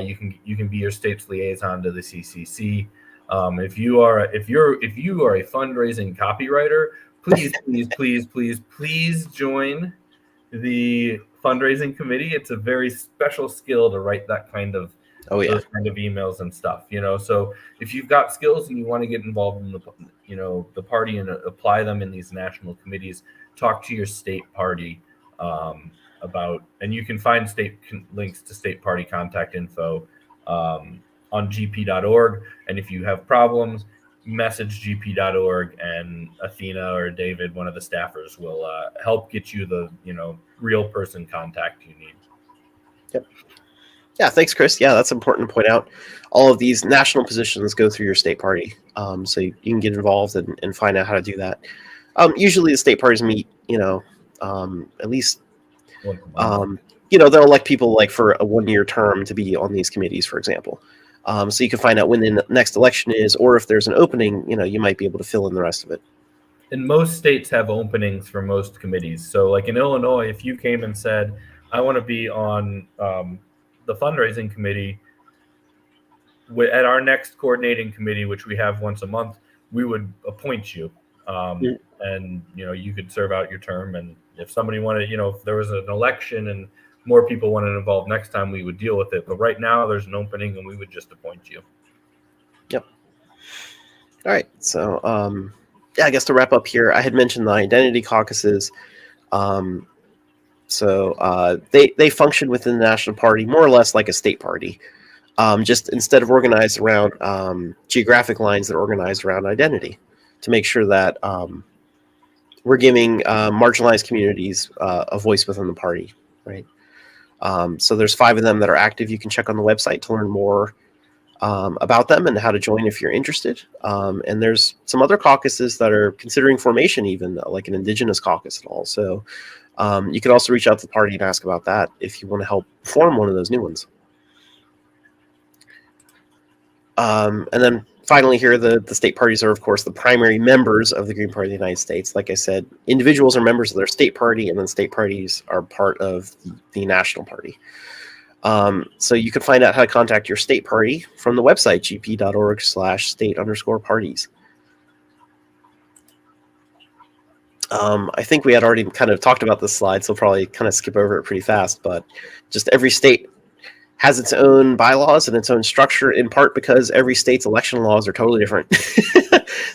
you can be your state's liaison to the CCC. If you are a fundraising copywriter, please join the fundraising committee. It's a very special skill to write that kind of those kind of emails and stuff. So if you've got skills and you want to get involved in the party and apply them in these national committees, talk to your state party and you can find links to state party contact info on gp.org. And if you have problems, message gp.org, and Athena or David, one of the staffers, will help get you the real person contact you need. Yep. Yeah, thanks, Chris. Yeah, that's important to point out. All of these national positions go through your state party, so you can get involved and find out how to do that. Usually the state parties meet, at least, they'll elect people like for a 1-year term to be on these committees, for example. So you can find out when the next election is, or if there's an opening, you might be able to fill in the rest of it. And most states have openings for most committees. So like in Illinois, if you came and said, I want to be on the fundraising committee, at our next coordinating committee, which we have once a month, we would appoint you. And, you could serve out your term. And if somebody wanted, if there was an election and more people wanted to involve next time, we would deal with it. But right now there's an opening and we would just appoint you. Yep. All right. So, I guess to wrap up here, I had mentioned the identity caucuses. So they function within the national party more or less like a state party. Just instead of organized around geographic lines, they're organized around identity to make sure that we're giving marginalized communities a voice within the party, right? So there's 5 of them that are active. You can check on the website to learn more about them and how to join if you're interested. And there's some other caucuses that are considering formation, even like an indigenous caucus and all. So you can also reach out to the party and ask about that if you want to help form one of those new ones. And then finally here, the state parties are, of course, the primary members of the Green Party of the United States. Like I said, individuals are members of their state party, and then state parties are part of the national party. So you can find out how to contact your state party from the website, gp.org/state_parties. I think we had already kind of talked about this slide, so I'll probably kind of skip over it pretty fast. But just every state has its own bylaws and its own structure, in part because every state's election laws are totally different.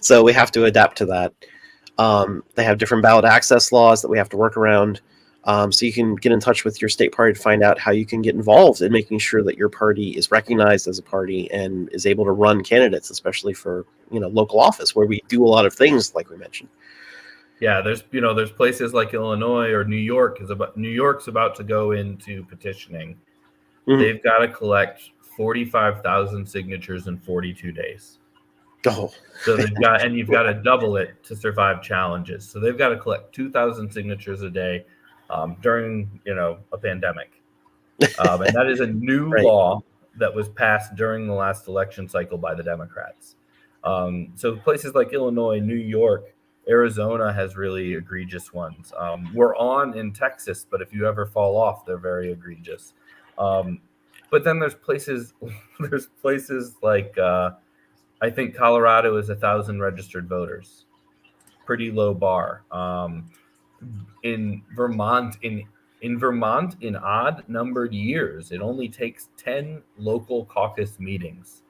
So we have to adapt to that. They have different ballot access laws that we have to work around. So you can get in touch with your state party to find out how you can get involved in making sure that your party is recognized as a party and is able to run candidates, especially for local office, where we do a lot of things like we mentioned. Yeah, there's places like Illinois or New York New York's about to go into petitioning. Mm-hmm. They've got to collect 45,000 signatures in 42 days. Oh. So you've got to double it to survive challenges. So they've got to collect 2,000 signatures a day during a pandemic, and that is a new right. law that was passed during the last election cycle by the Democrats. So places like Illinois, New York, Arizona has really egregious ones. We're on in Texas, but if you ever fall off, they're very egregious. But then there's places like I think Colorado is 1,000 registered voters, pretty low bar. In Vermont, in odd numbered years, it only takes 10 local caucus meetings.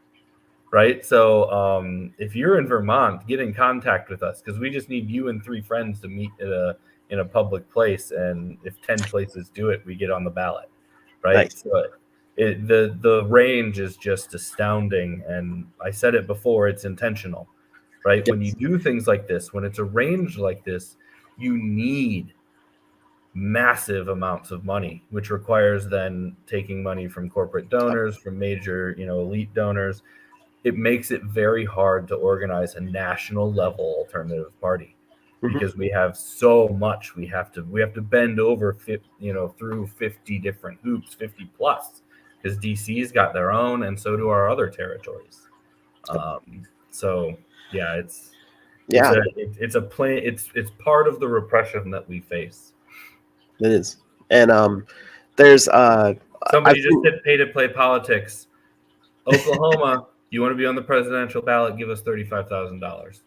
Right. So if you're in Vermont, get in contact with us, because we just need you and 3 friends to meet in a public place. And if 10 places do it, we get on the ballot. Right. Nice. So the range is just astounding. And I said it before, it's intentional. Right. Yes. When you do things like this, when it's a range like this, you need massive amounts of money, which requires then taking money from corporate donors, from major, elite donors. It makes it very hard to organize a national level alternative party, because we have so much we have to bend over, through 50 different hoops, 50 plus, because DC's got their own, and so do our other territories. So yeah, it's part of the repression that we face. It is, and there's somebody just hit pay to play politics. Oklahoma. You want to be on the presidential ballot? Give us $35,000.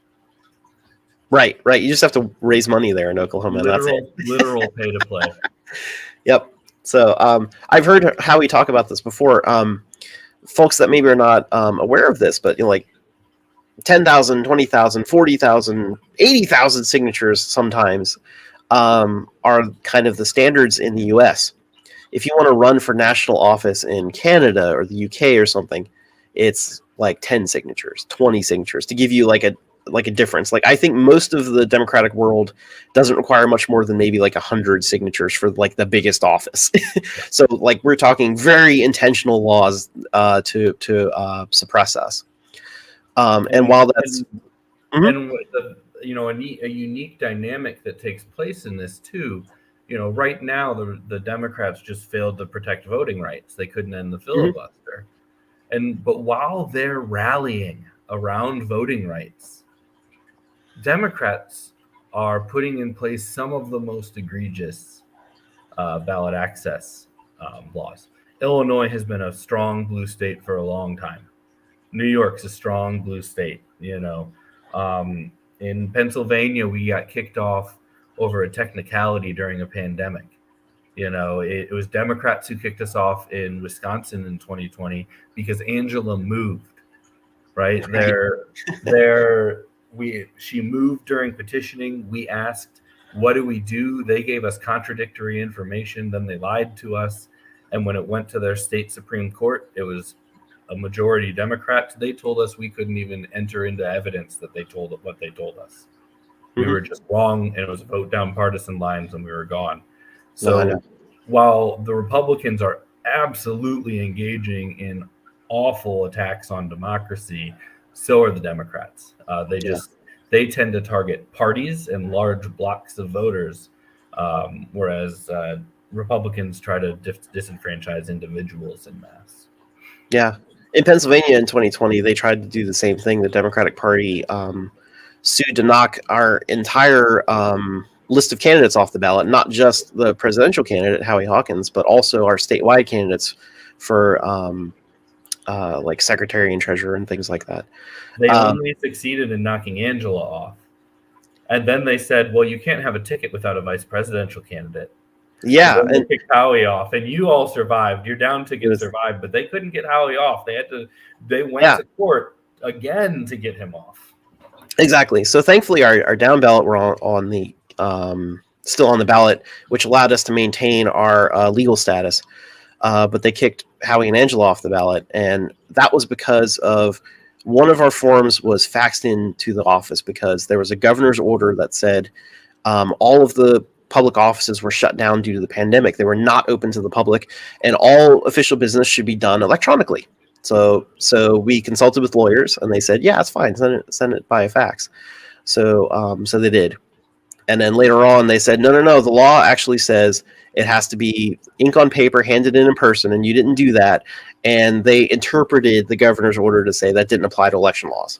Right. You just have to raise money there in Oklahoma. Literal pay to play. Yep. So I've heard Howie talk about this before. Folks that maybe are not aware of this, but like 10,000, 20,000, 40,000, 80,000 signatures sometimes are kind of the standards in the U.S. If you want to run for national office in Canada or the UK or something, it's like 10 signatures, 20 signatures to give you like a difference. Like I think most of the democratic world doesn't require much more than maybe like 100 signatures for like the biggest office. So like we're talking very intentional laws to suppress us. And while that's and with a unique dynamic that takes place in this too. Right now the Democrats just failed to protect voting rights. They couldn't end the filibuster. But while they're rallying around voting rights, Democrats are putting in place some of the most egregious ballot access laws. Illinois has been a strong blue state for a long time. New York's a strong blue state. In Pennsylvania, we got kicked off over a technicality during a pandemic. It was Democrats who kicked us off in Wisconsin in 2020 because Angela moved, right? She moved during petitioning. We asked, what do we do? They gave us contradictory information. Then they lied to us. And when it went to their state Supreme Court, it was a majority Democrats. They told us we couldn't even enter into evidence that they told what they told us. We were just wrong, and it was a vote down partisan lines, and we were gone. So while the Republicans are absolutely engaging in awful attacks on democracy, so are the Democrats. They tend to target parties and large blocks of voters, whereas Republicans try to disenfranchise individuals en masse. Yeah. In Pennsylvania in 2020, they tried to do the same thing. The Democratic Party sued to knock our entire list of candidates off the ballot, not just the presidential candidate, Howie Hawkins, but also our statewide candidates for like secretary and treasurer and things like that. They only succeeded in knocking Angela off. And then they said, well, you can't have a ticket without a vice presidential candidate. Yeah, So then and they kicked Howie off, and you all survived. Your down it ticket was, survived, but they couldn't get Howie off. They went yeah, to court again to get him off. exactly. So thankfully, our down ballot were on the still on the ballot, which allowed us to maintain our legal status. But they kicked Howie and Angela off the ballot, and that was because of one of our forms was faxed into the office because there was a governor's order that said all of the public offices were shut down due to the pandemic. They were not open to the public, and all official business should be done electronically. So we consulted with lawyers, and they said, "Yeah, it's fine. Send it by a fax." So they did, and then later on they said, "No. The law actually says it has to be ink on paper, handed in person, and you didn't do that." And they interpreted the governor's order to say that didn't apply to election laws.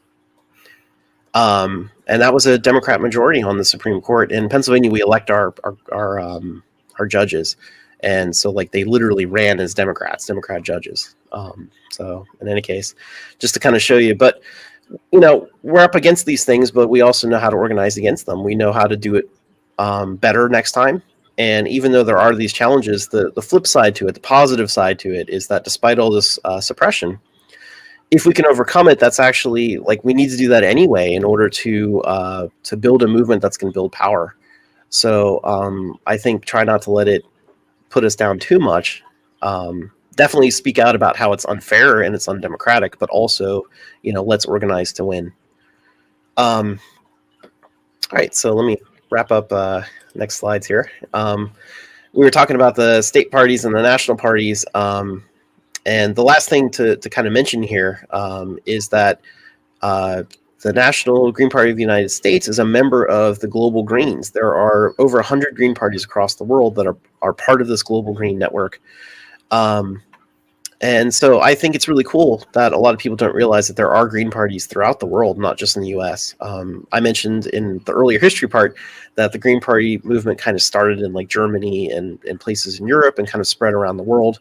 And that was a Democrat majority on the Supreme Court. In Pennsylvania, we elect our judges, and so like they literally ran as Democrat judges. So in any case, just to kind of show you, but we're up against these things, but we also know how to organize against them. We know how to do it better next time. And even though there are these challenges, the flip side to it, the positive side to it, is that despite all this suppression, if we can overcome it, that's actually like we need to do that anyway in order to build a movement that's going to build power. So I think try not to let it put us down too much. Definitely speak out about how it's unfair and it's undemocratic, but also, let's organize to win. All right, so let me wrap up next slides here. We were talking about the state parties and the national parties. And the last thing to kind of mention here is that the National Green Party of the United States is a member of the Global Greens. There are over 100 Green parties across the world that are part of this Global Green network. And so I think it's really cool that a lot of people don't realize that there are Green parties throughout the world, not just in the U.S. I mentioned in the earlier history part that the Green Party movement kind of started in like Germany and places in Europe and kind of spread around the world.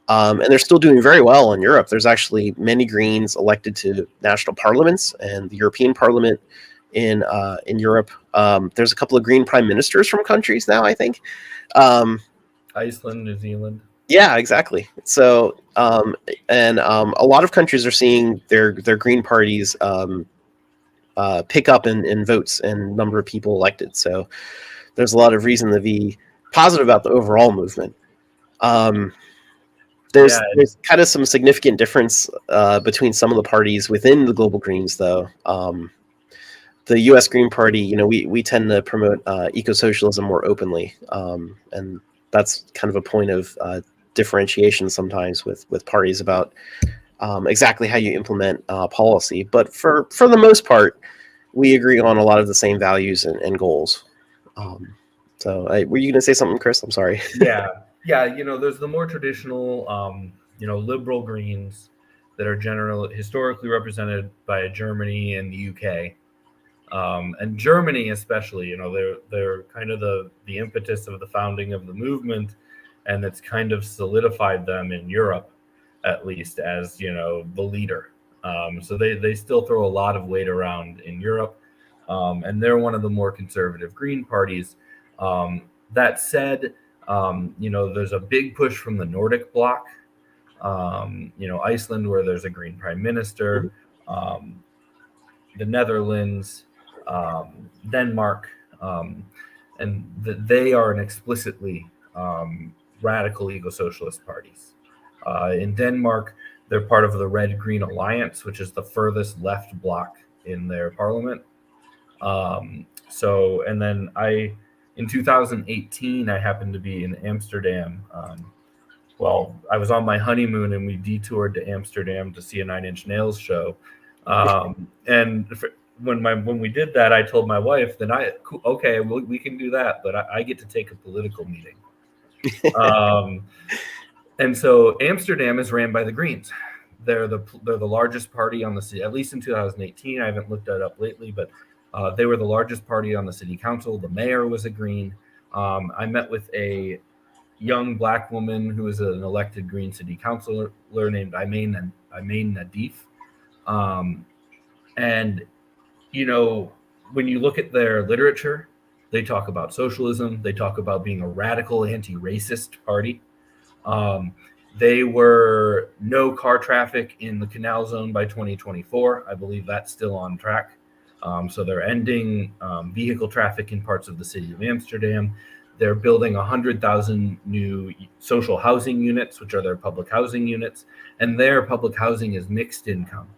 And they're still doing very well in Europe. There's actually many Greens elected to national parliaments and the European Parliament in Europe. There's a couple of Green prime ministers from countries now, I think. Iceland, New Zealand. Yeah, exactly. So, and a lot of countries are seeing their Green parties pick up in votes and number of people elected. So there's a lot of reason to be positive about the overall movement. There's kind of some significant difference between some of the parties within the Global Greens, though. The U.S. Green Party, we tend to promote eco-socialism more openly, and that's kind of a point of differentiation sometimes with parties about exactly how you implement policy. But for the most part, we agree on a lot of the same values and goals. So were you going to say something, Chris? I'm sorry. Yeah. There's the more traditional, liberal Greens that are generally historically represented by Germany and the UK. And Germany especially, they're kind of the impetus of the founding of the movement, and it's kind of solidified them in Europe, at least, as the leader. So they still throw a lot of weight around in Europe, and they're one of the more conservative Green parties. That said, there's a big push from the Nordic bloc. Iceland, where there's a Green prime minister, the Netherlands, Denmark, and they are an explicitly radical eco-socialist parties. In Denmark, they're part of the Red-Green Alliance, which is the furthest left bloc in their parliament. And then in 2018, I happened to be in Amsterdam. I was on my honeymoon, and we detoured to Amsterdam to see a Nine Inch Nails show. And when we did that, I told my wife, okay, we can do that, but I get to take a political meeting. And so Amsterdam is ran by the Greens. They're the largest party on the city, at least in 2018. I haven't looked that up lately, but they were the largest party on the city council. The mayor was a Green. I met with a young Black woman who is an elected Green city councilor named Imain Nadif. And, when you look at their literature, they talk about socialism. They talk about being a radical anti-racist party. Um, they were no car traffic in the canal zone by 2024. I believe that's still on track. So they're ending vehicle traffic in parts of the city of Amsterdam. They're building 100,000 new social housing units, which are their public housing units, and their public housing is mixed income,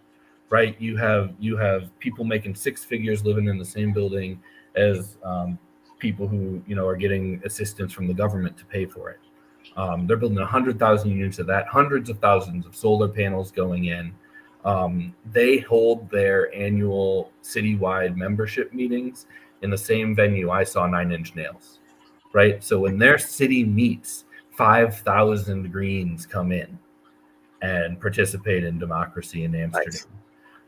right? You have people making six figures living in the same building as people who are getting assistance from the government to pay for it. They're building 100,000 units of that, hundreds of thousands of solar panels going in. They hold their annual citywide membership meetings in the same venue I saw Nine Inch Nails, right? So when their city meets, 5,000 Greens come in and participate in democracy in Amsterdam.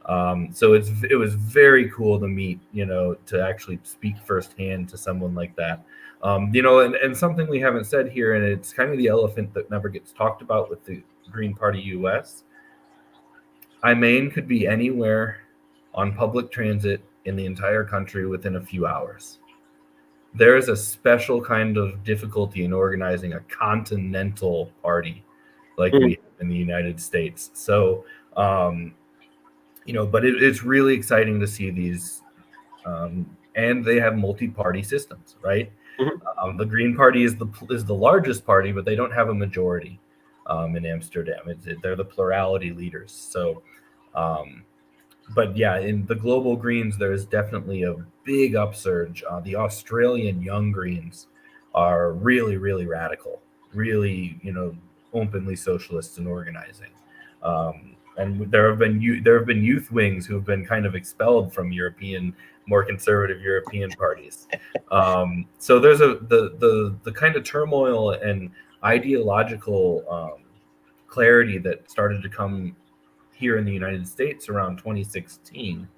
Nice. So it was very cool to meet, to actually speak firsthand to someone like that. And something we haven't said here, and it's kind of the elephant that never gets talked about with the Green Party US. IMain could be anywhere on public transit in the entire country within a few hours. There is a special kind of difficulty in organizing a continental party like we have in the United States. So, but it's really exciting to see these, and they have multi-party systems, right? Mm-hmm. The Green Party is the largest party, but they don't have a majority in Amsterdam. They're the plurality leaders. So, but yeah, in the global Greens, there is definitely a big upsurge. The Australian Young Greens are really, really radical, really, openly socialist and organizing. And there have been youth wings who have been kind of expelled from more conservative European parties. So there's the kind of turmoil and ideological clarity that started to come here in the United States around 2016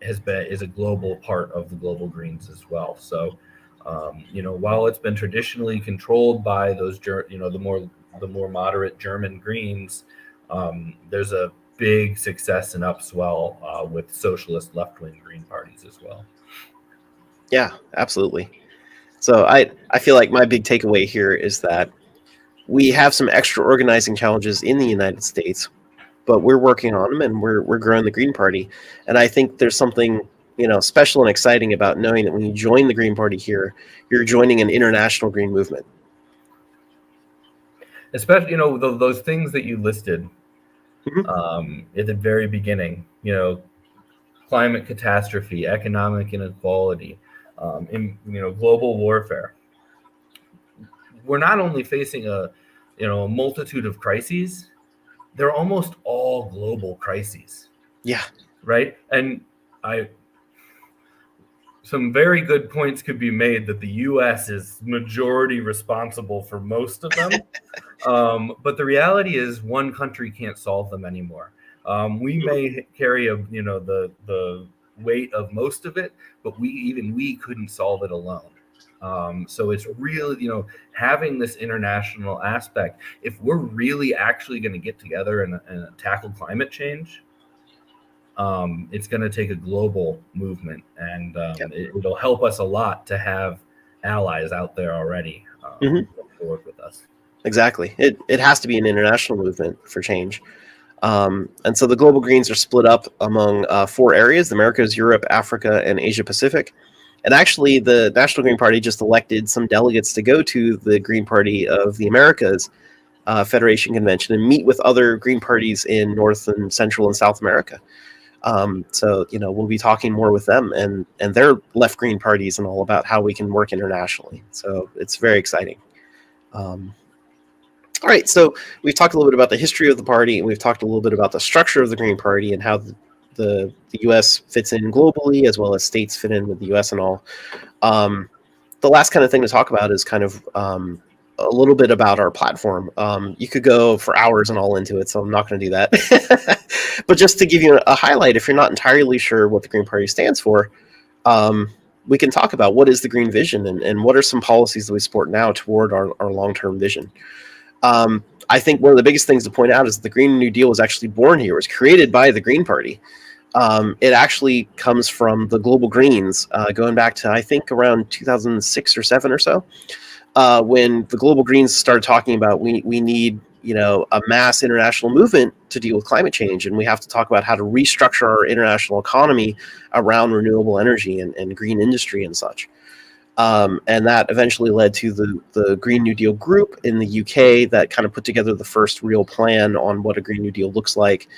is a global part of the global Greens as well. So while it's been traditionally controlled by those the more moderate German Greens, there's a big success and upswell with socialist left-wing Green parties as well. Yeah, absolutely. So I feel like my big takeaway here is that we have some extra organizing challenges in the United States, but we're working on them and we're growing the Green Party. And I think there's something special and exciting about knowing that when you join the Green Party here, you're joining an international green movement. Especially, those things that you listed at the very beginning, climate catastrophe, economic inequality, global warfare. We're not only facing a multitude of crises, they're almost all global crises. Yeah. Right. And some very good points could be made that the U.S. is majority responsible for most of them. But the reality is one country can't solve them anymore. We may carry the weight of most of it, but we couldn't solve it alone. So it's really, having this international aspect. If we're really actually going to get together and tackle climate change, it's going to take a global movement, and it'll help us a lot to have allies out there already to work with us. Exactly. It has to be an international movement for change. And so the global Greens are split up among 4 areas: the Americas, Europe, Africa, and Asia Pacific. And actually, the National Green Party just elected some delegates to go to the Green Party of the Americas Federation Convention and meet with other Green parties in North and Central and South America. So, we'll be talking more with them and their left Green parties and all about how we can work internationally. So it's very exciting. All right, so we've talked a little bit about the history of the party, and we've talked a little bit about the structure of the Green Party and how the U.S. fits in globally, as well as states fit in with the U.S. and all. The last kind of thing to talk about is kind of a little bit about our platform. You could go for hours and all into it, so I'm not going to do that. But just to give you a highlight, if you're not entirely sure what the Green Party stands for, we can talk about what is the Green Vision and what are some policies that we support now toward our long-term vision. I think one of the biggest things to point out is the Green New Deal was actually born here. It was created by the Green Party. It actually comes from the global greens, going back to, I think, around 2006 or 7 or so, when the global greens started talking about we need, a mass international movement to deal with climate change, and we have to talk about how to restructure our international economy around renewable energy and green industry and such. And that eventually led to the Green New Deal group in the UK that kind of put together the first real plan on what a Green New Deal looks like.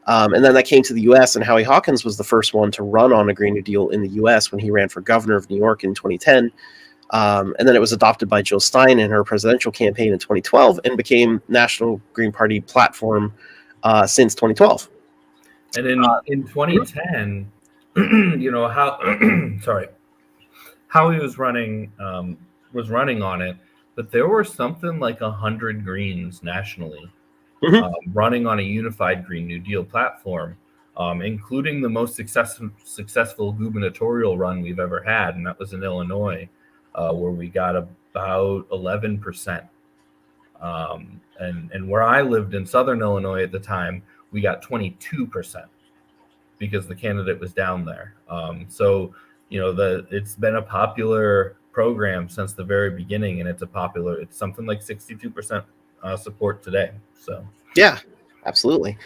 And then that came to the US, and Howie Hawkins was the first one to run on a Green New Deal in the US when he ran for governor of New York in 2010. And then it was adopted by Jill Stein in her presidential campaign in 2012 and became National Green Party platform since 2012. And in 2010, how sorry, Howie was running on it, but there were something like 100 Greens nationally running on a unified Green New Deal platform, including the most successful gubernatorial run we've ever had, and that was in Illinois, where we got about 11%. And where I lived in Southern Illinois at the time, we got 22% because the candidate was down there. So it's been a popular program since the very beginning, and it's something like 62% support today. So yeah, absolutely.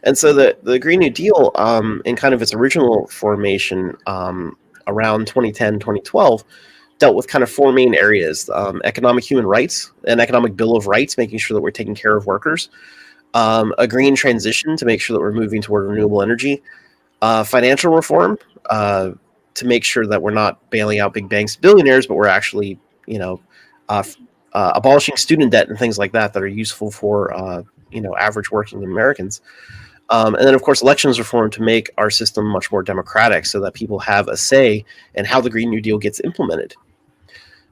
And so the Green New Deal, in kind of its original formation, around 2010, 2012, dealt with kind of four main areas: economic human rights, an economic bill of rights, making sure that we're taking care of workers, a green transition to make sure that we're moving toward renewable energy, financial reform, to make sure that we're not bailing out big banks, billionaires, but we're actually, abolishing student debt and things like that are useful for, average working Americans. And then, of course, elections reform to make our system much more democratic so that people have a say in how the Green New Deal gets implemented.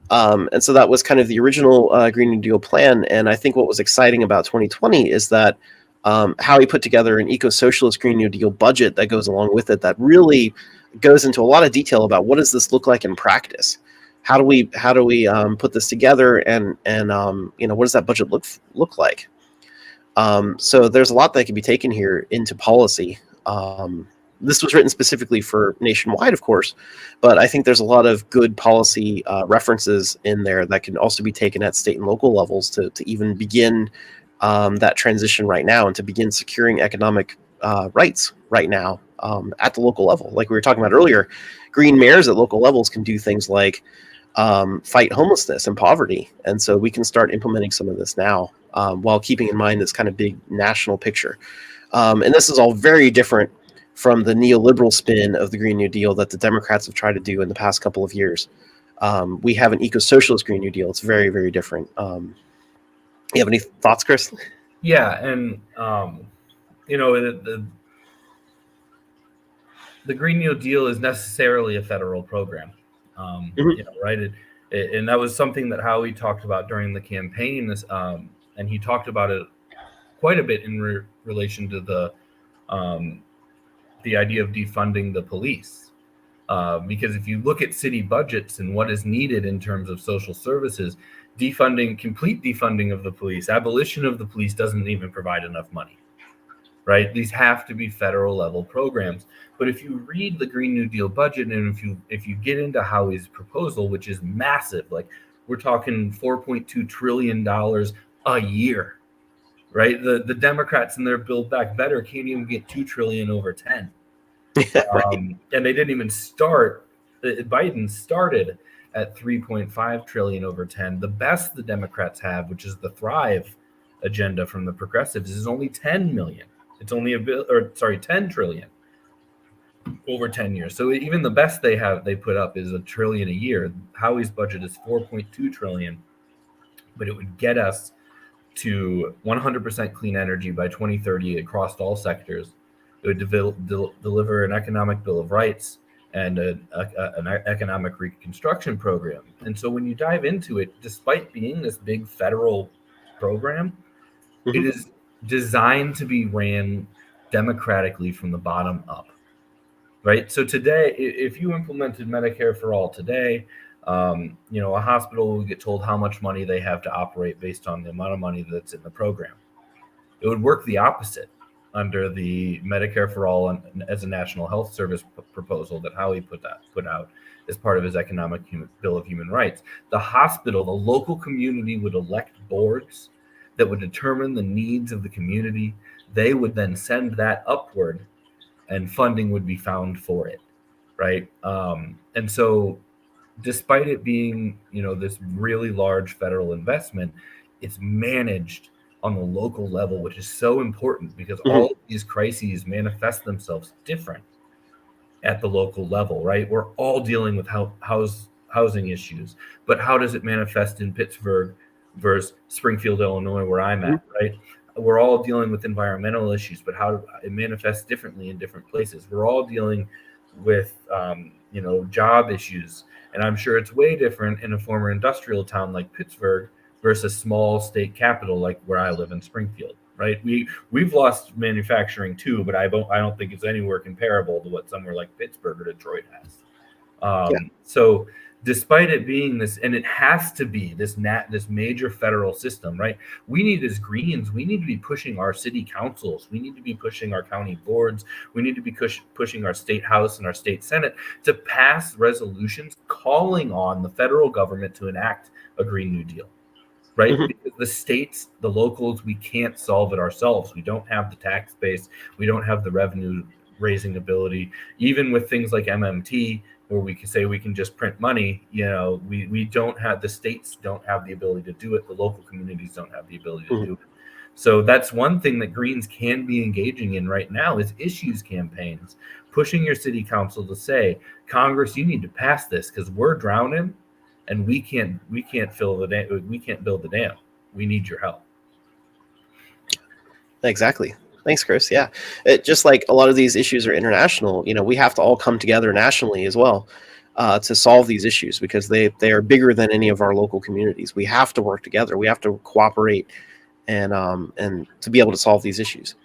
And so that was kind of the original Green New Deal plan. And I think what was exciting about 2020 is that how he put together an eco-socialist Green New Deal budget that goes along with it, that really goes into a lot of detail about what does this look like in practice. How do we put this together, and what does that budget look like? So there's a lot that can be taken here into policy. This was written specifically for nationwide, of course, but I think there's a lot of good policy references in there that can also be taken at state and local levels to even begin that transition right now, and to begin securing economic rights right now at the local level. Like we were talking about earlier, green mayors at local levels can do things like fight homelessness and poverty. And so we can start implementing some of this now, while keeping in mind this kind of big national picture. And this is all very different from the neoliberal spin of the Green New Deal that the Democrats have tried to do in the past couple of years. We have an eco-socialist Green New Deal. It's very, very different. You have any thoughts, Chris? Yeah, and the Green New Deal is necessarily a federal program, right? And that was something that Howie talked about during the campaign, and he talked about it quite a bit in relation to the idea of defunding the police. Because if you look at city budgets and what is needed in terms of social services, complete defunding of the police, abolition of the police doesn't even provide enough money, right? These have to be federal level programs. But if you read the Green New Deal budget, and if you get into Howie's proposal, which is massive, like we're talking $4.2 trillion a year, right? The Democrats in their Build Back Better can't even get $2 trillion over 10. Right. And they didn't even start. Biden started at 3.5 trillion over 10. The best the Democrats have, which is the Thrive agenda from the progressives, is only 10 million. It's only 10 trillion over 10 years. So even the best they put up is $1 trillion a year. Howie's budget is 4.2 trillion, but it would get us to 100% clean energy by 2030 across all sectors. It would deliver an economic bill of rights and an economic reconstruction program. And so when you dive into it, despite being this big federal program, it is designed to be ran democratically from the bottom up, right? So today, if you implemented Medicare for all today, a hospital would get told how much money they have to operate based on the amount of money that's in the program. It would work the opposite. under the Medicare for All as a national health service proposal that Howie put out as part of his Bill of Human Rights. The hospital, the local community would elect boards that would determine the needs of the community. They would then send that upward, and funding would be found for it, right? And so, despite it being, this really large federal investment, it's managed on the local level, which is so important because all of these crises manifest themselves different at the local level, right? We're all dealing with housing issues, but how does it manifest in Pittsburgh versus Springfield, Illinois, where I'm at, right? We're all dealing with environmental issues, but how it manifests differently in different places. We're all dealing with, job issues, and I'm sure it's way different in a former industrial town like Pittsburgh versus small state capital like where I live in Springfield, right? We've lost manufacturing too, but I don't think it's anywhere comparable to what somewhere like Pittsburgh or Detroit has. So despite it being this, and it has to be this major federal system, right? We need, as Greens, we need to be pushing our city councils. We need to be pushing our county boards. We need to be pushing our state house and our state senate to pass resolutions calling on the federal government to enact a Green New Deal, right? Because the states, the locals, we can't solve it ourselves. We don't have the tax base. We don't have the revenue raising ability. Even with things like MMT, where we can say we can just print money, we don't have, the states don't have the ability to do it. The local communities don't have the ability to do it. So that's one thing that Greens can be engaging in right now is issues campaigns, pushing your city council to say, Congress, you need to pass this because we're drowning and we can't fill the dam. We can't build the dam. We need your help. Exactly. Thanks, Chris. Yeah. Just like a lot of these issues are international, we have to all come together nationally as well to solve these issues because they are bigger than any of our local communities. We have to work together. We have to cooperate and to be able to solve these issues.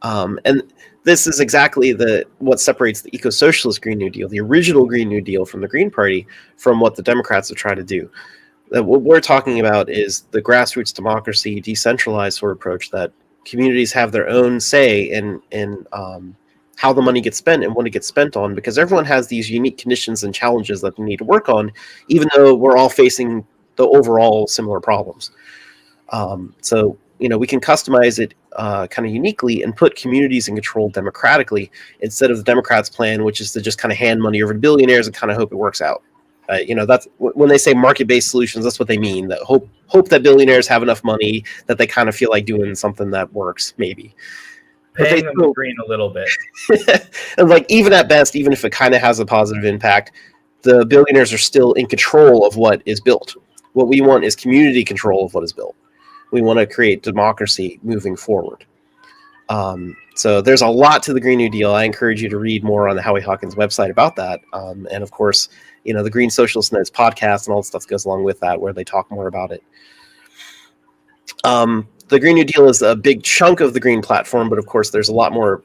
And this is exactly what separates the eco-socialist Green New Deal, the original Green New Deal from the Green Party, from what the Democrats have tried to do. What we're talking about is the grassroots democracy, decentralized sort of approach that communities have their own say in how the money gets spent and what it gets spent on, because everyone has these unique conditions and challenges that they need to work on, even though we're all facing the overall similar problems. So, we can customize it kind of uniquely and put communities in control democratically instead of the Democrats' plan, which is to just kind of hand money over to billionaires and kind of hope it works out. That's when they say market-based solutions. That's what they mean. That hope that billionaires have enough money that they kind of feel like doing something that works, maybe. Paying them to green a little bit. And like even at best, even if it kind of has a positive impact, the billionaires are still in control of what is built. What we want is community control of what is built. We want to create democracy moving forward. So there's a lot to the Green New Deal. I encourage you to read more on the Howie Hawkins website about that. And of course, the Green Socialist Notes podcast and all the stuff that goes along with that, where they talk more about it. The Green New Deal is a big chunk of the Green platform, but of course there's a lot more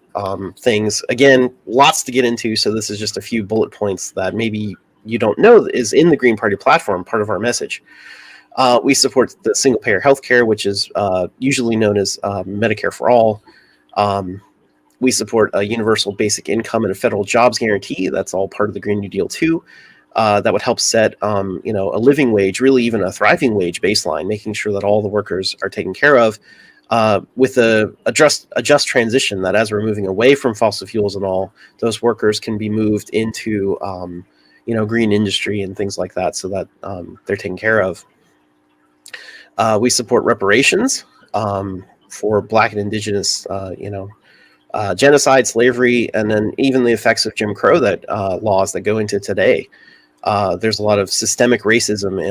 things. Again, lots to get into, so this is just a few bullet points that maybe you don't know is in the Green Party platform, part of our message. We support the single-payer healthcare, which is usually known as Medicare for All. We support a universal basic income and a federal jobs guarantee. That's all part of the Green New Deal too. That would help set, a living wage, really even a thriving wage baseline, making sure that all the workers are taken care of with a just transition, that as we're moving away from fossil fuels and all, those workers can be moved into, green industry and things like that, so that they're taken care of. We support reparations for Black and Indigenous, genocide, slavery, and then even the effects of Jim Crow laws that go into today. There's a lot of systemic racism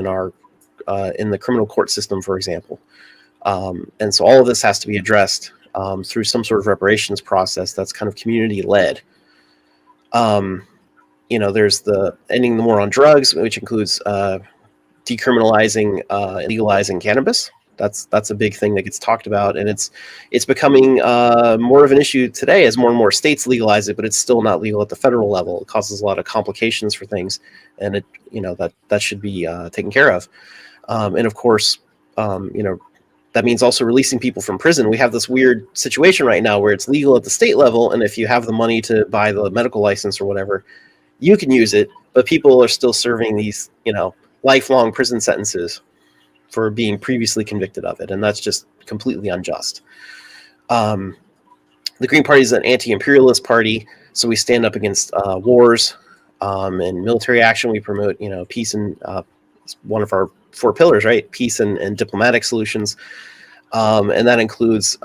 in the criminal court system, for example. And so all of this has to be addressed through some sort of reparations process that's kind of community-led. There's the ending the war on drugs, which includes decriminalizing and legalizing cannabis. That's a big thing that gets talked about, and it's becoming more of an issue today as more and more states legalize it, but it's still not legal at the federal level. It causes a lot of complications for things, and that should be taken care of. And of course, that means also releasing people from prison. We have this weird situation right now where it's legal at the state level, and if you have the money to buy the medical license or whatever, you can use it, but people are still serving these, lifelong prison sentences for being previously convicted of it, and that's just completely unjust. The Green Party is an anti-imperialist party, so we stand up against wars and military action. We promote, peace and one of our 4 pillars, right? Peace and diplomatic solutions, and that includes,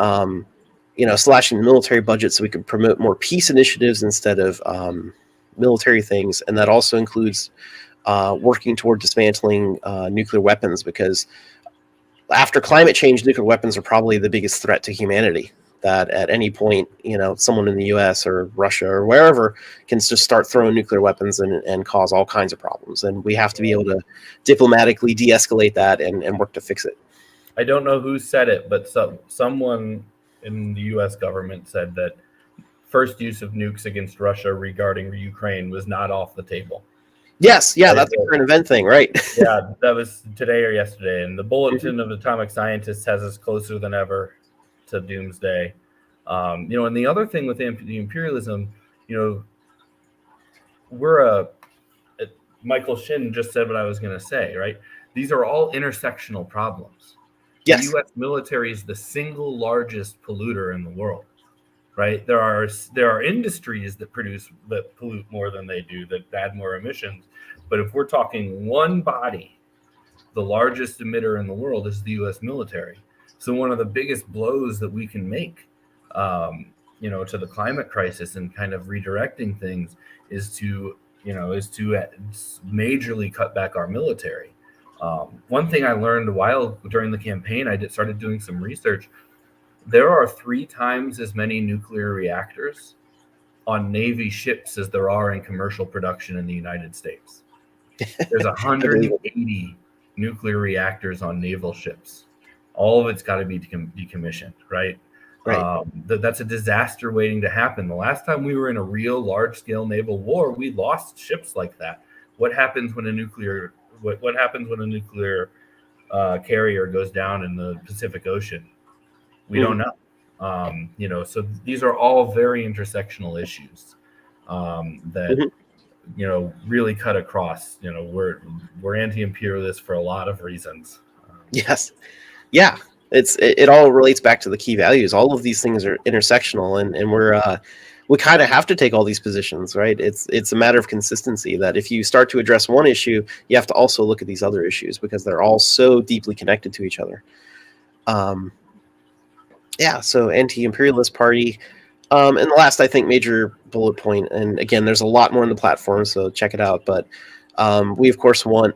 slashing the military budget so we can promote more peace initiatives instead of military things, and that also includes working toward dismantling nuclear weapons, because after climate change, nuclear weapons are probably the biggest threat to humanity. That at any point, someone in the U.S. or Russia or wherever can just start throwing nuclear weapons and cause all kinds of problems. And we have to be able to diplomatically de-escalate that and work to fix it. I don't know who said it, but someone in the U.S. government said that first use of nukes against Russia regarding Ukraine was not off the table. Yes, yeah, that's a current event thing, right? Yeah, that was today or yesterday. And the Bulletin of Atomic Scientists has us closer than ever to doomsday. And the other thing with imperialism, Michael Shin just said what I was going to say, right? These are all intersectional problems. Yes. The U.S. military is the single largest polluter in the world, right? There are industries that pollute more than they do, that add more emissions. But if we're talking one body, the largest emitter in the world is the U.S. military. So one of the biggest blows that we can make, to the climate crisis and kind of redirecting things is to majorly cut back our military. One thing I learned during the campaign, I started doing some research. There are 3 times as many nuclear reactors on Navy ships as there are in commercial production in the United States. There's 180 nuclear reactors on naval ships. All of it's got to be decommissioned, right? Right. That's a disaster waiting to happen. The last time we were in a real large-scale naval war, we lost ships like that. What happens when a nuclear carrier goes down in the Pacific Ocean? We don't know. So these are all very intersectional issues that really cut across. We're anti-imperialist for a lot of reasons. Yes. Yeah. It all relates back to the key values. All of these things are intersectional, and we kind of have to take all these positions, right? It's a matter of consistency, that if you start to address one issue, you have to also look at these other issues, because they're all so deeply connected to each other. So anti-imperialist party. And the last, I think, major bullet point, and again, there's a lot more in the platform, so check it out. But we, of course, want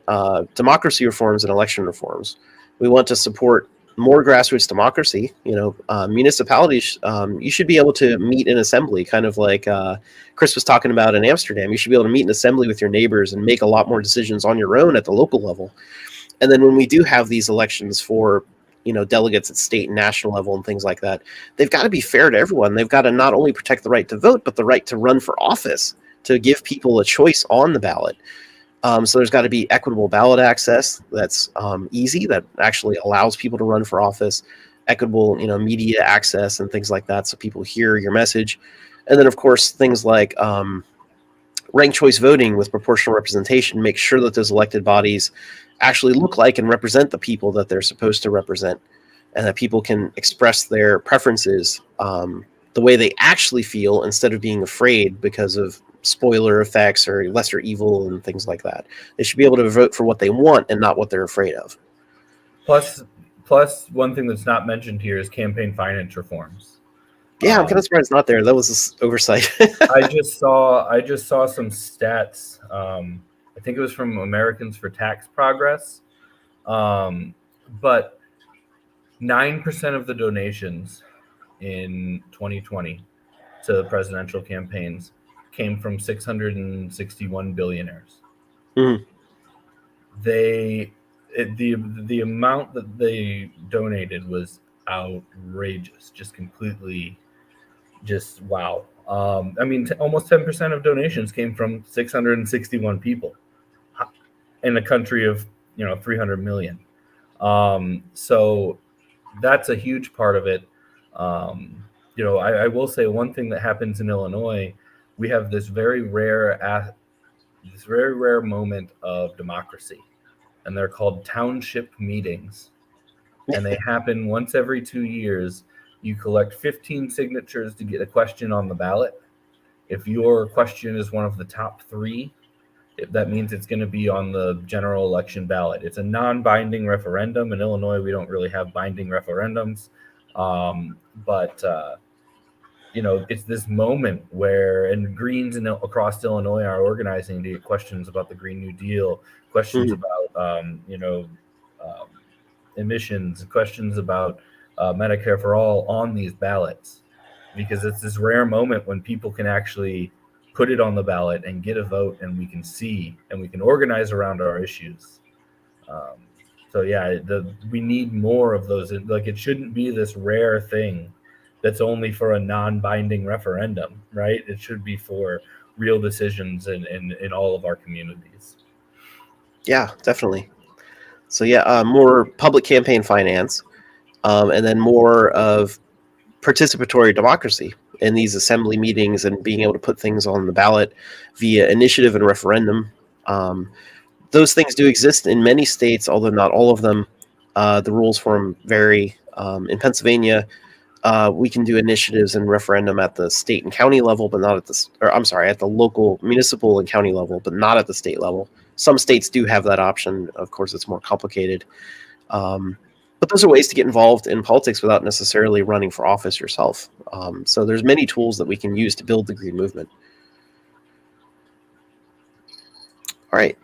democracy reforms and election reforms. We want to support more grassroots democracy. Municipalities, you should be able to meet in assembly, kind of like Chris was talking about in Amsterdam. You should be able to meet in assembly with your neighbors and make a lot more decisions on your own at the local level. And then when we do have these elections for delegates at state and national level and things like that, they've got to be fair to everyone. They've got to not only protect the right to vote, but the right to run for office, to give people a choice on the ballot. So there's got to be equitable ballot access that's easy, that actually allows people to run for office, equitable, media access and things like that, so people hear your message. And then, of course, things like ranked choice voting with proportional representation, make sure that those elected bodies actually look like and represent the people that they're supposed to represent, and that people can express their preferences the way they actually feel, instead of being afraid because of spoiler effects or lesser evil and things like that. They should be able to vote for what they want and not what they're afraid of. Plus, one thing that's not mentioned here is campaign finance reforms. Yeah, I'm kind of surprised it's not there. That was an oversight. I just saw some stats. I think it was from Americans for Tax Progress. But 9% of the donations in 2020 to presidential campaigns came from 661 billionaires. Mm. The amount that they donated was outrageous, wow. Almost 10% of donations came from 661 people in a country of 300 million. So that's a huge part of it. I will say one thing that happens in Illinois, we have this very rare moment of democracy, and they're called township meetings, and they happen once every 2 years. You collect 15 signatures to get a question on the ballot. If your question is one of the top 3, that means it's going to be on the general election ballot. It's a non-binding referendum. In Illinois, we don't really have binding referendums. But it's this moment where, and Greens across Illinois are organizing to get questions about the Green New Deal, questions about, emissions, questions about Medicare for all on these ballots, because it's this rare moment when people can actually put it on the ballot and get a vote, and we can see and we can organize around our issues. We need more of those. Like, it shouldn't be this rare thing that's only for a non-binding referendum, right? It should be for real decisions in all of our communities. Yeah, definitely. So more public campaign finance, and then more of participatory democracy in these assembly meetings and being able to put things on the ballot via initiative and referendum. Those things do exist in many states, although not all of them. The rules for them vary. In Pennsylvania, we can do initiatives and referendum at the state and county level, but not at at the local, municipal and county level, but not at the state level. Some states do have that option. Of course, it's more complicated. But those are ways to get involved in politics without necessarily running for office yourself. So there's many tools that we can use to build the Green movement. All right.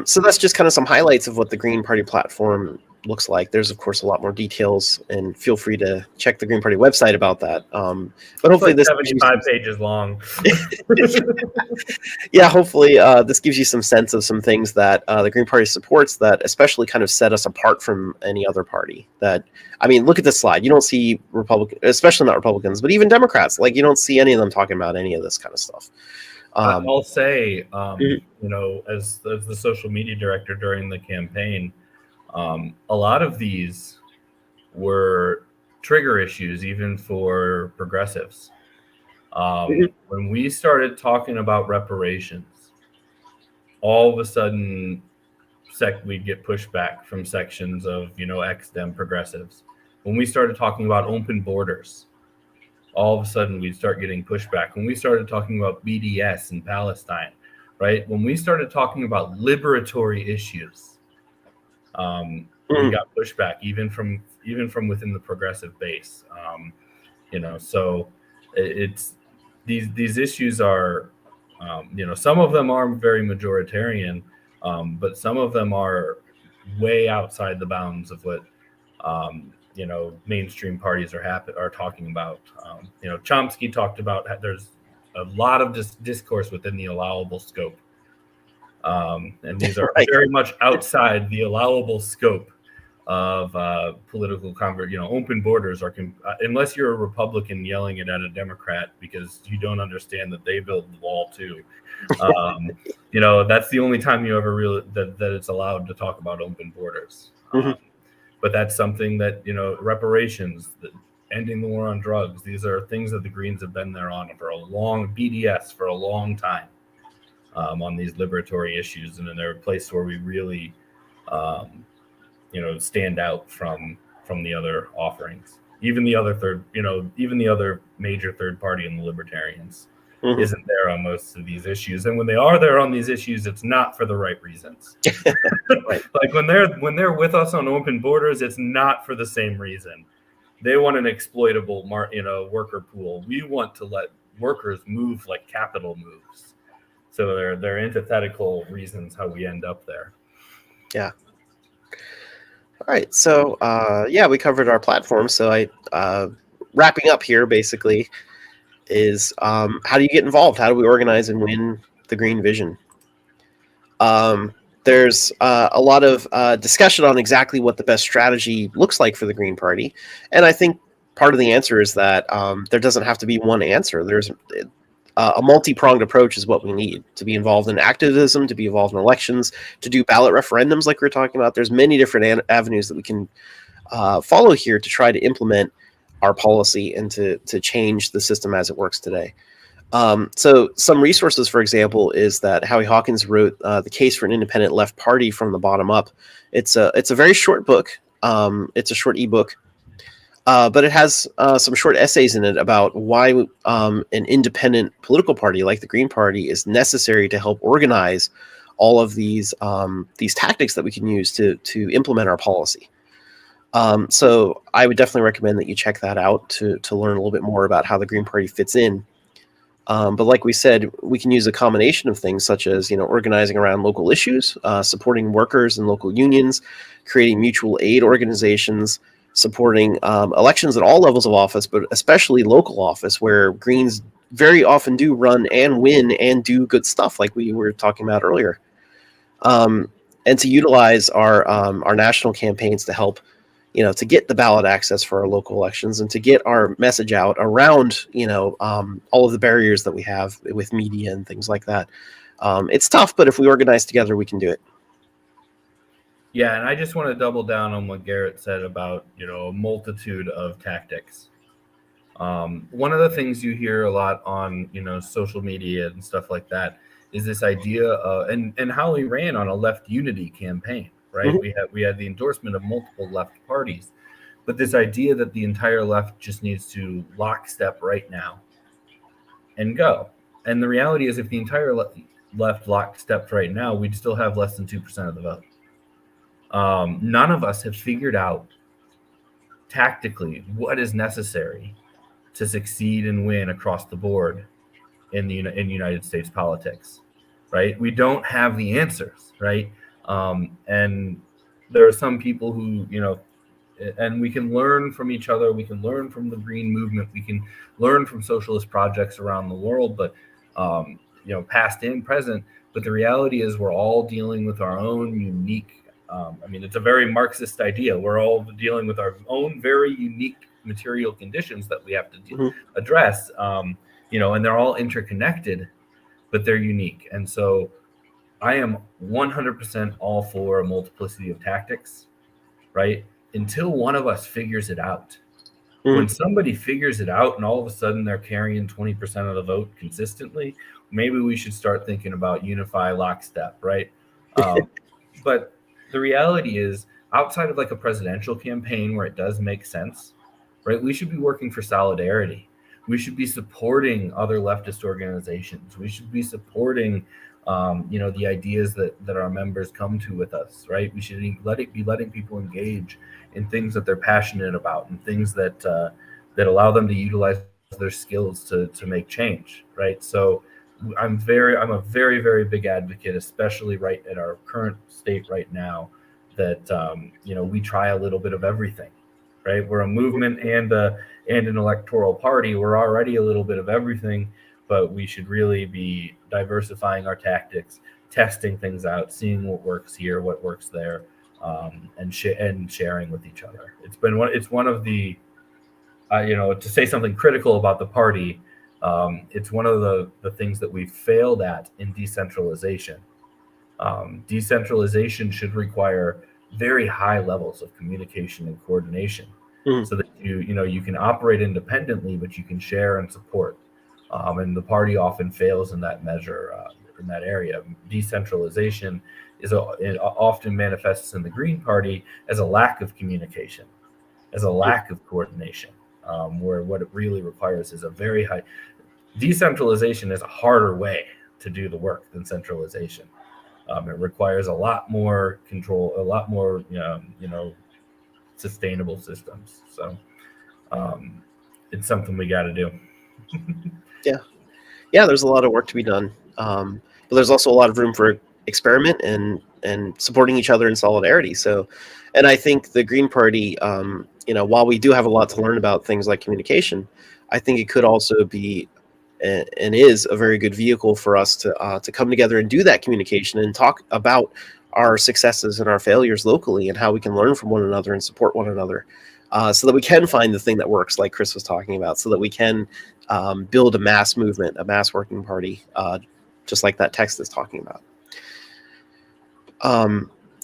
So that's just kind of some highlights of what the Green Party platform looks like. There's, of course, a lot more details, and feel free to check the Green Party website about that. But hopefully it's like 75 pages long. Yeah, hopefully this gives you some sense of some things that the Green Party supports that especially kind of set us apart from any other party. Look at this slide. You don't see Republicans, especially not Republicans, but even Democrats. Like, you don't see any of them talking about any of this kind of stuff. I'll say, as the social media director during the campaign, a lot of these were trigger issues, even for progressives. When we started talking about reparations, all of a sudden, we'd get pushback from sections of, ex-Dem progressives. When we started talking about open borders, all of a sudden we'd start getting pushback. When we started talking about BDS in Palestine, right? When we started talking about liberatory issues, we got pushback even from within the progressive base. So it's these issues are, some of them are very majoritarian, but some of them are way outside the bounds of what mainstream parties are talking about. Chomsky talked about there's a lot of discourse within the allowable scope. And these are very much outside the allowable scope of political open borders are, unless you're a Republican yelling it at a Democrat because you don't understand that they built the wall too. That's the only time you ever that it's allowed to talk about open borders. But that's something that, reparations, ending the war on drugs, these are things that the Greens have been there on for BDS for a long time, on these liberatory issues. And then they're a place where we really, stand out from the other offerings. Even the other major third party in the libertarians isn't there on most of these issues. And when they are there on these issues, it's not for the right reasons. Right. Like when they're with us on open borders, it's not for the same reason. They want an exploitable worker pool. We want to let workers move like capital moves. So they're antithetical reasons how we end up there. Yeah. All right. So we covered our platform. So wrapping up here basically is how do you get involved? How do we organize and win the Green Vision? There's a lot of discussion on exactly what the best strategy looks like for the Green Party. And I think part of the answer is that there doesn't have to be one answer. There's a multi-pronged approach is what we need to be involved in activism, to be involved in elections, to do ballot referendums like we were talking about. There's many different avenues that we can follow here to try to implement our policy and to change the system as it works today. So some resources, for example, is that Howie Hawkins wrote The Case for an Independent Left Party from the Bottom Up. It's a very short book. It's a short ebook, but it has some short essays in it about why an independent political party like the Green Party is necessary to help organize all of these tactics that we can use to implement our policy. So I would definitely recommend that you check that out to learn a little bit more about how the Green Party fits in. But like we said, we can use a combination of things such as, organizing around local issues, supporting workers and local unions, creating mutual aid organizations, supporting elections at all levels of office, but especially local office, where Greens very often do run and win and do good stuff like we were talking about earlier. And to utilize our national campaigns to help, to get the ballot access for our local elections and to get our message out around, all of the barriers that we have with media and things like that. It's tough, but if we organize together, we can do it. Yeah, and I just want to double down on what Garret said about, a multitude of tactics. One of the things you hear a lot on, social media and stuff like that is this idea of, and Howie ran on a left unity campaign, right? Mm-hmm. We had the endorsement of multiple left parties, but this idea that the entire left just needs to lockstep right now and go. And the reality is, if the entire left lockstepped right now, we'd still have less than 2% of the vote. None of us have figured out tactically what is necessary to succeed and win across the board in United States politics, right? We don't have the answers, right? And there are some people who, and we can learn from each other. We can learn from the Green movement. We can learn from socialist projects around the world, but, past and present. But the reality is we're all dealing with our own unique, it's a very Marxist idea. We're all dealing with our own very unique material conditions that we have to address, and they're all interconnected, but they're unique. And so I am 100% all for a multiplicity of tactics, right? Until one of us figures it out. When somebody figures it out and all of a sudden they're carrying 20% of the vote consistently, maybe we should start thinking about unify lockstep, right? But the reality is, outside of like a presidential campaign where it does make sense, right? We should be working for solidarity. We should be supporting other leftist organizations. We should be supporting, the ideas that our members come to with us, right? We should be letting people engage in things that they're passionate about and things that allow them to utilize their skills to make change, right? So I'm a very, very big advocate, especially right at our current state right now, that we try a little bit of everything, right? We're a movement and an electoral party. We're already a little bit of everything, but we should really be diversifying our tactics, testing things out, seeing what works here, what works there, and sharing with each other. It's one of the to say something critical about the party. It's one of the things that we've failed at in decentralization. Decentralization should require very high levels of communication and coordination, so that you can operate independently, but you can share and support. And the party often fails in that measure, in that area. Decentralization it often manifests in the Green Party as a lack of communication, as a lack of coordination, where what it really requires is a very high. Decentralization is a harder way to do the work than centralization. It requires a lot more control, a lot more, sustainable systems. So it's something we got to do. Yeah, there's a lot of work to be done. But there's also a lot of room for experiment and supporting each other in solidarity. So, and I think the Green Party, while we do have a lot to learn about things like communication, I think it could also be and is a very good vehicle for us to come together and do that communication and talk about our successes and our failures locally and how we can learn from one another and support one another, so that we can find the thing that works, like Chris was talking about, so that we can build a mass movement, a mass working party, just like that text is talking about.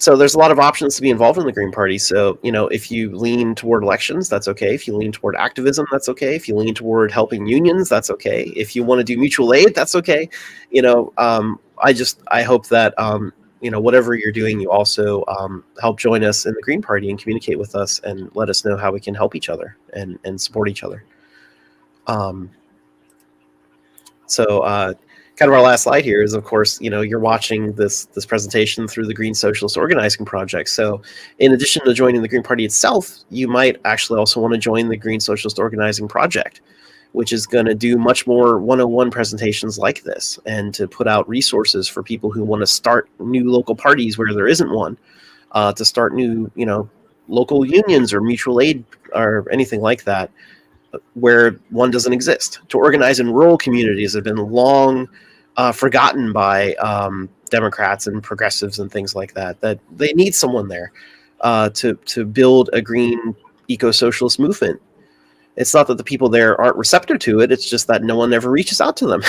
So there's a lot of options to be involved in the Green Party. So, if you lean toward elections, that's okay. If you lean toward activism, that's okay. If you lean toward helping unions, that's okay. If you want to do mutual aid, that's okay. I hope that, whatever you're doing, you also help join us in the Green Party and communicate with us and let us know how we can help each other and support each other. Kind of our last slide here is, of course, you're watching this presentation through the Green Socialist Organizing Project. So in addition to joining the Green Party itself, you might actually also want to join the Green Socialist Organizing Project, which is going to do much more 101 presentations like this and to put out resources for people who want to start new local parties where there isn't one, to start new, local unions or mutual aid or anything like that, where one doesn't exist, to organize in rural communities that have been long forgotten by Democrats and progressives and things like that they need someone there to build a green eco-socialist movement. It's not that the people there aren't receptive to it, it's just that no one ever reaches out to them.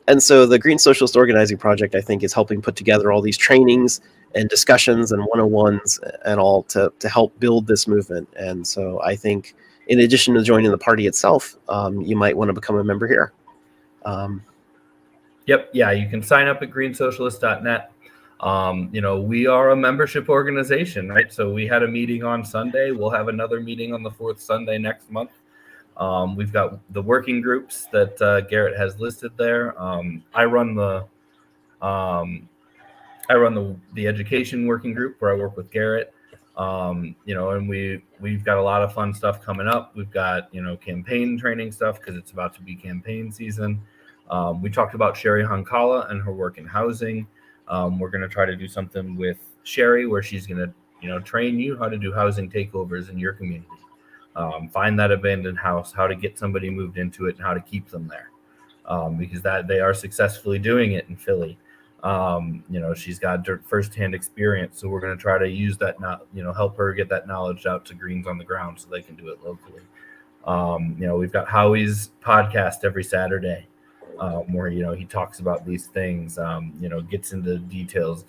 And so the Green Socialist Organizing Project, I think, is helping put together all these trainings and discussions and 101s and all to help build this movement. And so I think, in addition to joining the party itself, you might want to become a member here. Yep. Yeah, you can sign up at greensocialist.net. We are a membership organization, right? So we had a meeting on Sunday. We'll have another meeting on the fourth Sunday next month. We've got the working groups that Garret has listed there. I run the education working group where I work with Garret. And we've got a lot of fun stuff coming up. We've got, campaign training stuff because it's about to be campaign season. We talked about Sherry Hankala and her work in housing. We're going to try to do something with Sherry where she's going to, train you how to do housing takeovers in your community. Find that abandoned house, how to get somebody moved into it, and how to keep them there. Because that they are successfully doing it in Philly. She's got firsthand experience, so we're going to try to use that, help her get that knowledge out to Greens on the ground so they can do it locally. We've got Howie's podcast every Saturday, where, he talks about these things, gets into details,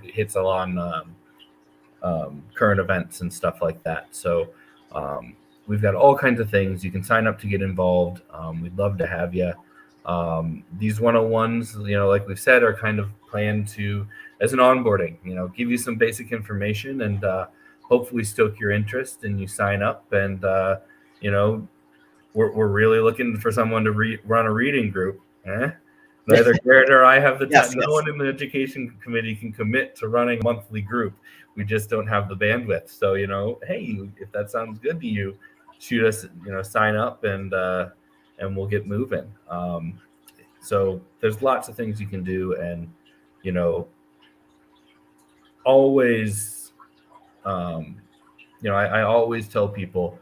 hits on current events and stuff like that. So we've got all kinds of things. You can sign up to get involved. We'd love to have you. These 101s, like we've said, are kind of planned as an onboarding, give you some basic information and hopefully stoke your interest and you sign up. And, we're really looking for someone to run a reading group. Neither Garret or I have the time. Yes. No one in the education committee can commit to running a monthly group. We just don't have the bandwidth. So, hey, if that sounds good to you, shoot us, sign up and we'll get moving. So there's lots of things you can do. And, always, I always tell people,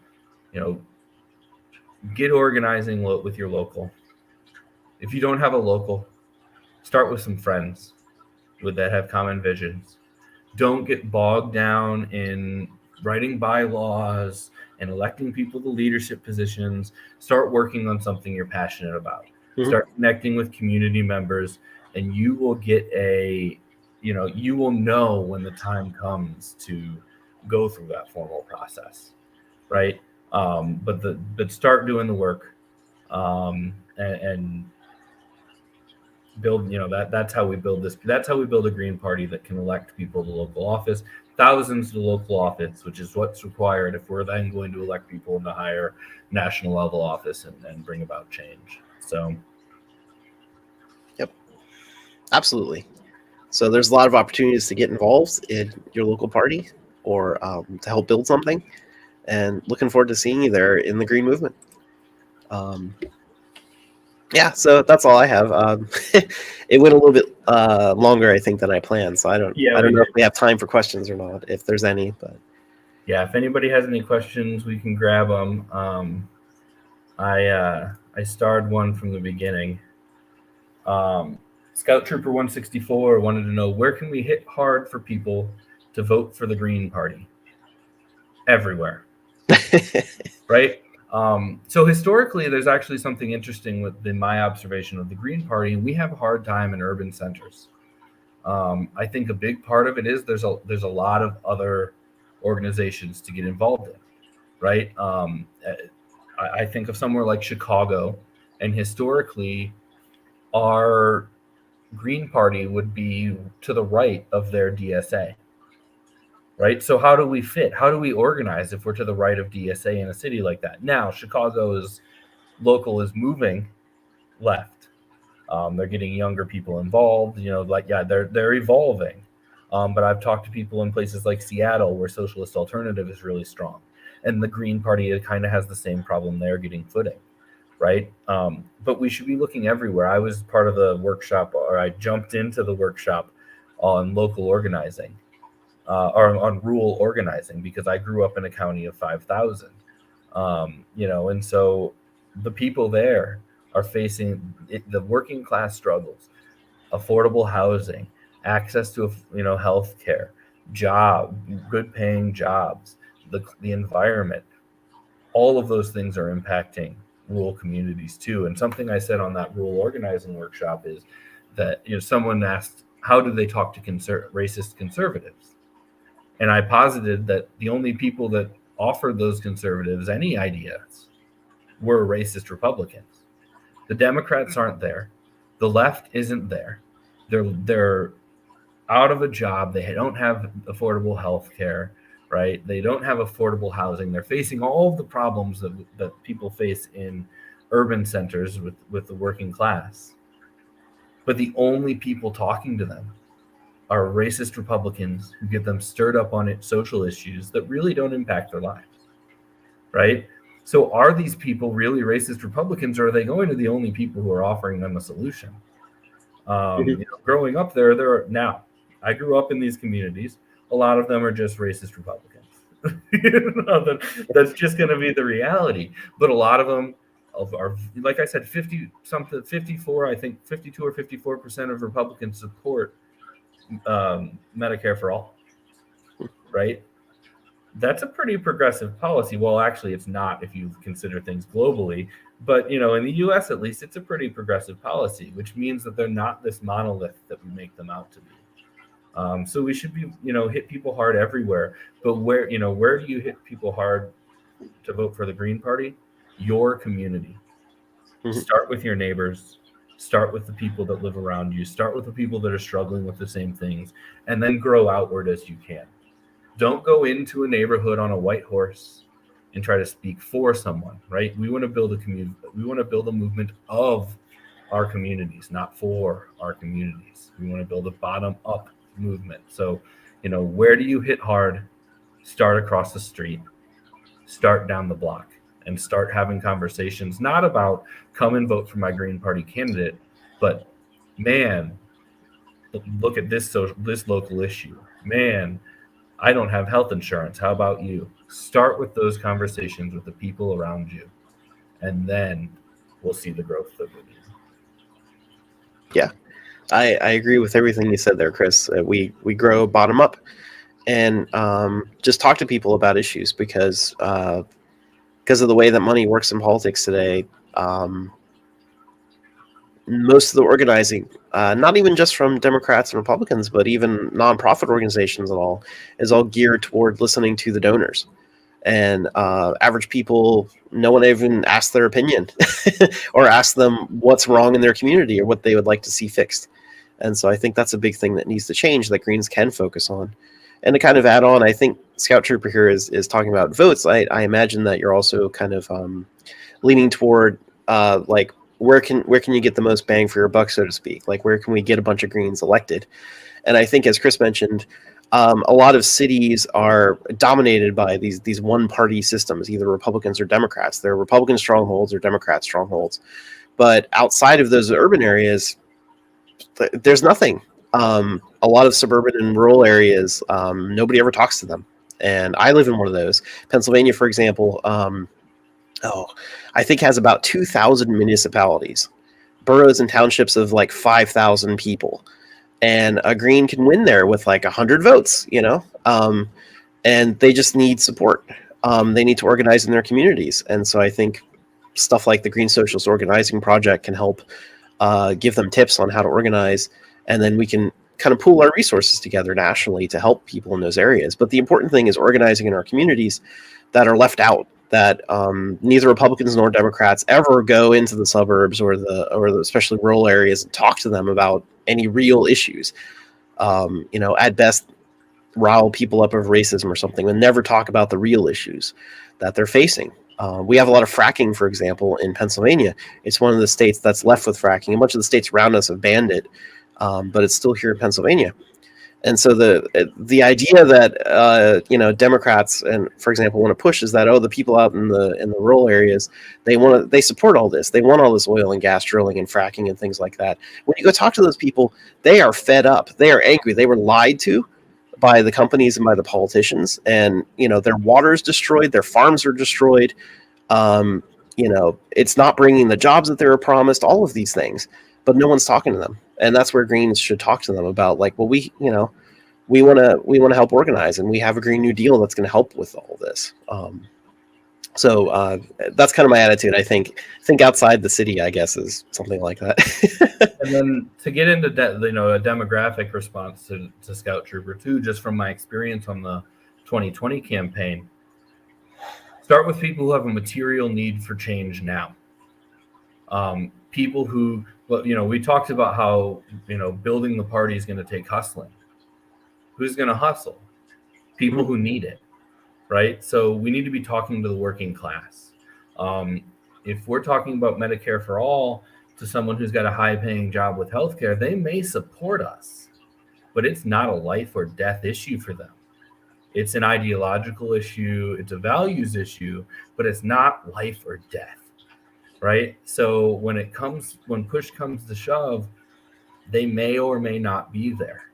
get organizing with your local. If you don't have a local, start with some friends that have common visions. Don't get bogged down in writing bylaws and electing people to leadership positions. Start working on something you're passionate about. Mm-hmm. Start connecting with community members, and you will get you will know when the time comes to go through that formal process, right? But start doing the work, and build, that's how we build this. That's how we build a Green Party that can elect people to local office, thousands to local office, which is what's required if we're then going to elect people into higher national level office and bring about change. So, yep, absolutely. So there's a lot of opportunities to get involved in your local party or to help build something, and looking forward to seeing you there in the Green Movement. Yeah, so that's all I have. It went a little bit longer, I think, than I planned. So I don't know if we have time for questions or not, if there's any. But yeah, if anybody has any questions, we can grab them. I starred one from the beginning. Scout Trooper 164 wanted to know, where can we hit hard for people to vote for the Green Party? Everywhere, right? So historically, there's actually something interesting in my observation of the Green Party, and we have a hard time in urban centers. I think a big part of it is there's a lot of other organizations to get involved in, right? I think of somewhere like Chicago, and historically, our Green Party would be to the right of their DSA, right? So how do we fit? How do we organize if we're to the right of DSA in a city like that? Now, Chicago's local is moving left. They're getting younger people involved. They're evolving. But I've talked to people in places like Seattle where Socialist Alternative is really strong, and the Green Party kind of has the same problem there, getting footing, right? But we should be looking everywhere. I was part of the workshop, or I jumped into the workshop on local organizing, or on rural organizing, because I grew up in a county of 5,000, and so the people there are facing the working class struggles, affordable housing, access to health care, good paying jobs, the environment. All of those things are impacting rural communities too. And something I said on that rural organizing workshop is that someone asked, how do they talk to racist conservatives? And I posited that the only people that offered those conservatives any ideas were racist Republicans. The Democrats aren't there. The left isn't there. They're out of a job. They don't have affordable health care, right? They don't have affordable housing. They're facing all of the problems that people face in urban centers with the working class. But the only people talking to them are racist Republicans who get them stirred up on social issues that really don't impact their lives, right? So are these people really racist Republicans, or are they going to the only people who are offering them a solution? Growing up there now, I grew up in these communities. A lot of them are just racist Republicans. That's just going to be the reality. But a lot of them are, like I said, 54, I think 52 or 54% of Republicans support Medicare for all, right? That's a pretty progressive policy. Well, actually, it's not if you consider things globally. But, in the U.S., at least, it's a pretty progressive policy, which means that they're not this monolith that we make them out to be. So we should be, hit people hard everywhere. But where do you hit people hard to vote for the Green Party? Your community. Mm-hmm. Start with your neighbors. Start with the people that live around you. Start with the people that are struggling with the same things, and then grow outward as you can. Don't go into a neighborhood on a white horse and try to speak for someone, right? We want to build a community. We want to build a movement of our communities, not for our communities. We want to build a bottom-up movement. So, where do you hit hard? Start across the street. Start down the block. And start having conversations, not about come and vote for my Green Party candidate, but man, look at this local issue. Man, I don't have health insurance. How about you? Start with those conversations with the people around you, and then we'll see the growth that we need. Yeah, I agree with everything you said there, Chris. We grow bottom up, and just talk to people about issues, because of the way that money works in politics today. Most of the organizing, not even just from Democrats and Republicans, but even nonprofit organizations and all, is all geared toward listening to the donors. And average people, no one even asks their opinion or asks them what's wrong in their community or what they would like to see fixed. And so I think that's a big thing that needs to change, that Greens can focus on. And to kind of add on, I think Scout Trooper here is talking about votes. I imagine that you're also kind of leaning toward like, where can you get the most bang for your buck, so to speak? Like, where can we get a bunch of Greens elected? And I think, as Chris mentioned, a lot of cities are dominated by these one-party systems, either Republicans or Democrats. They're Republican strongholds or Democrat strongholds. But outside of those urban areas, there's nothing. A lot of suburban and rural areas, nobody ever talks to them. And I live in one of those. Pennsylvania, for example, I think has about 2,000 municipalities, boroughs and townships of like 5,000 people. And a Green can win there with like 100 votes, and they just need support. They need to organize in their communities. And so I think stuff like the Green Socialist Organizing Project can help give them tips on how to organize. And then we can kind of pool our resources together nationally to help people in those areas. But the important thing is organizing in our communities that are left out, that neither Republicans nor Democrats ever go into the suburbs or the especially rural areas and talk to them about any real issues. At best, rile people up over racism or something, and never talk about the real issues that they're facing. We have a lot of fracking, for example, in Pennsylvania. It's one of the states that's left with fracking. A bunch of the states around us have banned it, but it's still here in Pennsylvania. And so the idea that Democrats and, for example, want to push is that the people out in the rural areas, they support all this. They want all this oil and gas drilling and fracking and things like that. When you go talk to those people, they are fed up. They are angry. They were lied to by the companies and by the politicians, and their water is destroyed, their farms are destroyed. It's not bringing the jobs that they were promised. All of these things, but no one's talking to them, and that's where Greens should talk to them about, like, well, we want to help organize, and we have a Green New Deal that's going to help with all this. So that's kind of my attitude. I think outside the city, I guess, is something like that. And then to get into a demographic response to Scout Trooper 2, just from my experience on the 2020 campaign, start with people who have a material need for change now. People who, we talked about how building the party is going to take hustling. Who's going to hustle? People who need it, right? So we need to be talking to the working class. If we're talking about Medicare for all to someone who's got a high-paying job with healthcare, they may support us, but it's not a life or death issue for them. It's an ideological issue, it's a values issue, but it's not life or death, right? So when push comes to shove, they may or may not be there.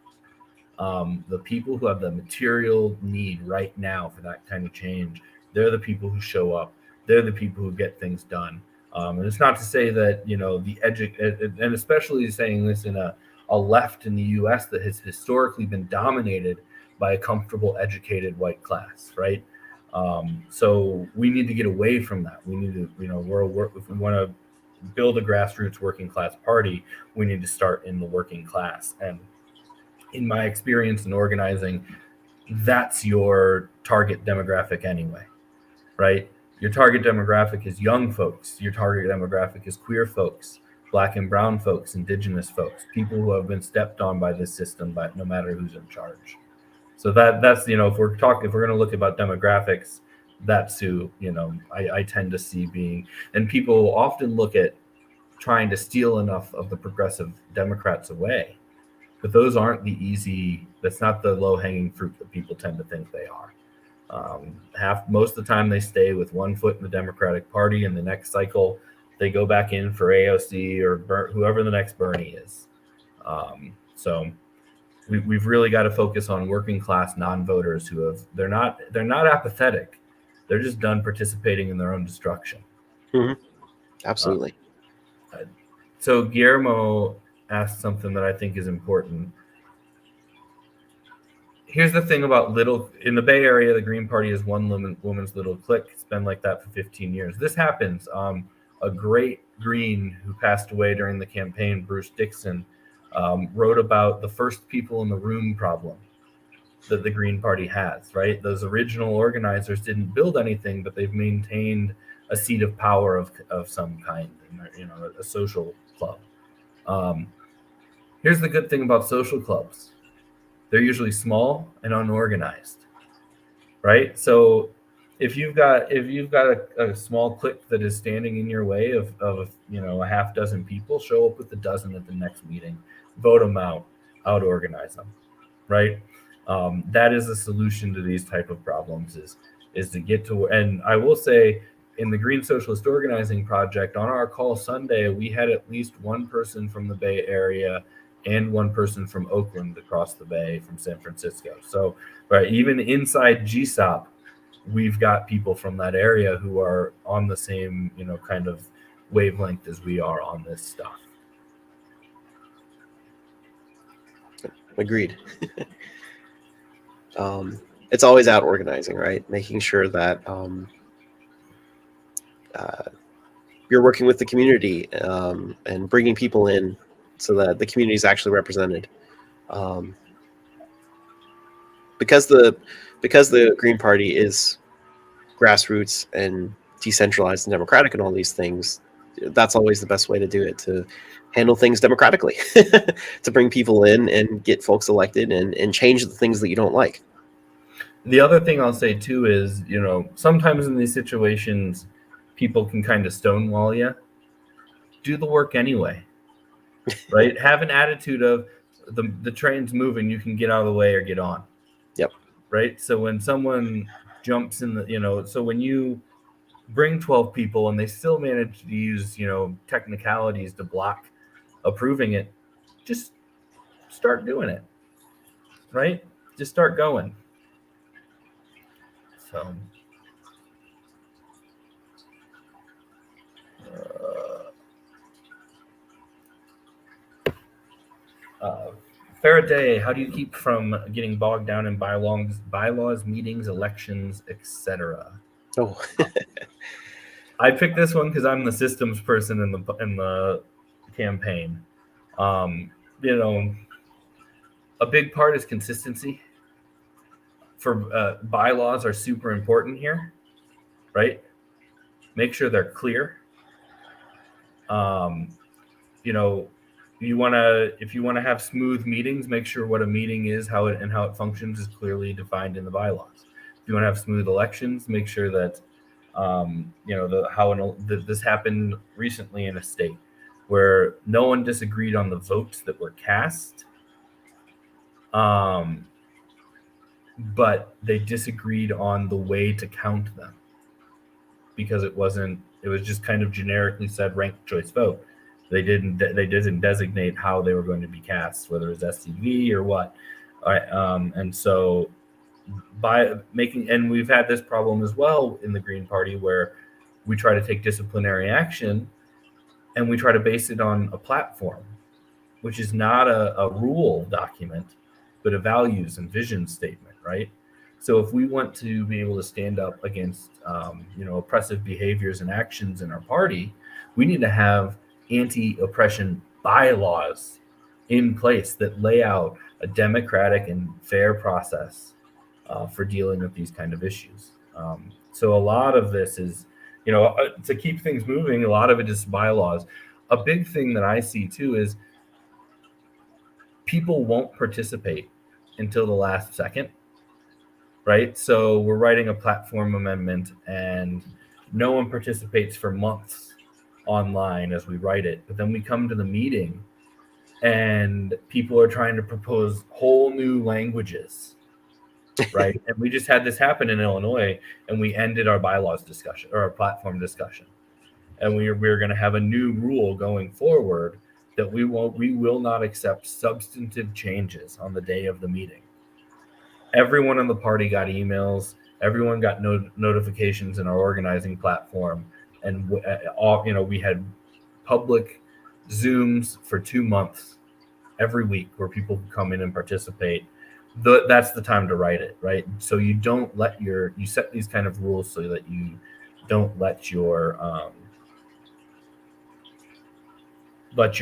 The people who have the material need right now for that kind of change, they're the people who show up. They're the people who get things done. And it's not to say that, and especially saying this in a left in the U.S. that has historically been dominated by a comfortable, educated white class, right? So we need to get away from that. We need to, if we want to build a grassroots working class party, we need to start in the working class. And in my experience in organizing, that's your target demographic anyway, right? Your target demographic is young folks. Your target demographic is queer folks, Black and brown folks, Indigenous folks, people who have been stepped on by this system, but no matter who's in charge. So that's if we're going to look about demographics, that's who I tend to see being. And people often look at trying to steal enough of the progressive Democrats away, but those aren't that's not the low-hanging fruit that people tend to think they are. Most of the time they stay with one foot in the Democratic Party, and the next cycle they go back in for AOC or whoever the next Bernie is. So we've really got to focus on working class non-voters they're not apathetic. They're just done participating in their own destruction. Mm-hmm. Absolutely. So Guillermo asked something that I think is important. Here's the thing about in the Bay Area, the Green Party is one woman's little clique. It's been like that for 15 years. This happens. A great Green who passed away during the campaign, Bruce Dixon, wrote about the first people in the room problem that the Green Party has, right? Those original organizers didn't build anything, but they've maintained a seat of power of some kind, a social club. Here's the good thing about social clubs. They're usually small and unorganized, right? So if you've got a small clique that is standing in your way of a half dozen people, show up with a dozen at the next meeting, vote them out organize them, right? That is a solution to these type of problems is to get to. And I will say, in the Green Socialist Organizing Project, on our call Sunday, we had at least one person from the Bay Area and one person from Oakland across the Bay from San Francisco. So, right, even inside GSOP, we've got people from that area who are on the same, kind of wavelength as we are on this stuff. Agreed. It's always out organizing, right? Making sure that you're working with the community and bringing people in so that the community is actually represented. Because the Green Party is grassroots and decentralized and democratic and all these things, that's always the best way to do it, to handle things democratically, to bring people in and get folks elected and change the things that you don't like. The other thing I'll say too is, sometimes in these situations, people can kind of stonewall you. Do the work anyway, right? Have an attitude of the train's moving, you can get out of the way or get on. Yep. Right. So when someone jumps in so when you bring 12 people and they still manage to use, technicalities to block approving it, just start doing it. Right. Just start going. So. Faraday, how do you keep from getting bogged down in bylaws, meetings, elections, etc.? Oh, I picked this one because I'm the systems person in the campaign. A big part is consistency. For bylaws are super important here, right? Make sure they're clear. If you want to have smooth meetings, make sure what a meeting is, how it functions is clearly defined in the bylaws. If you want to have smooth elections, make sure that this happened recently in a state where no one disagreed on the votes that were cast, but they disagreed on the way to count them, because it was just kind of generically said ranked choice vote. They didn't designate how they were going to be cast, whether it was SCV or what. All right, and so we've had this problem as well in the Green Party, where we try to take disciplinary action and we try to base it on a platform, which is not a rule document, but a values and vision statement, right? So if we want to be able to stand up against oppressive behaviors and actions in our party, we need to have anti-oppression bylaws in place that lay out a democratic and fair process for dealing with these kind of issues. So a lot of this is, to keep things moving, a lot of it is bylaws. A big thing that I see too is people won't participate until the last second, right? So we're writing a platform amendment and no one participates for months online as we write it, but then we come to the meeting and people are trying to propose whole new languages, right? And we just had this happen in Illinois, and we ended our bylaws discussion or our platform discussion, and we're going to have a new rule going forward that we will not accept substantive changes on the day of the meeting. Everyone in the party got emails, everyone got notifications in our organizing platform. And we had public Zooms for 2 months every week where people could come in and participate. That's the time to write it, right? So you don't you set these kind of rules so that you don't let your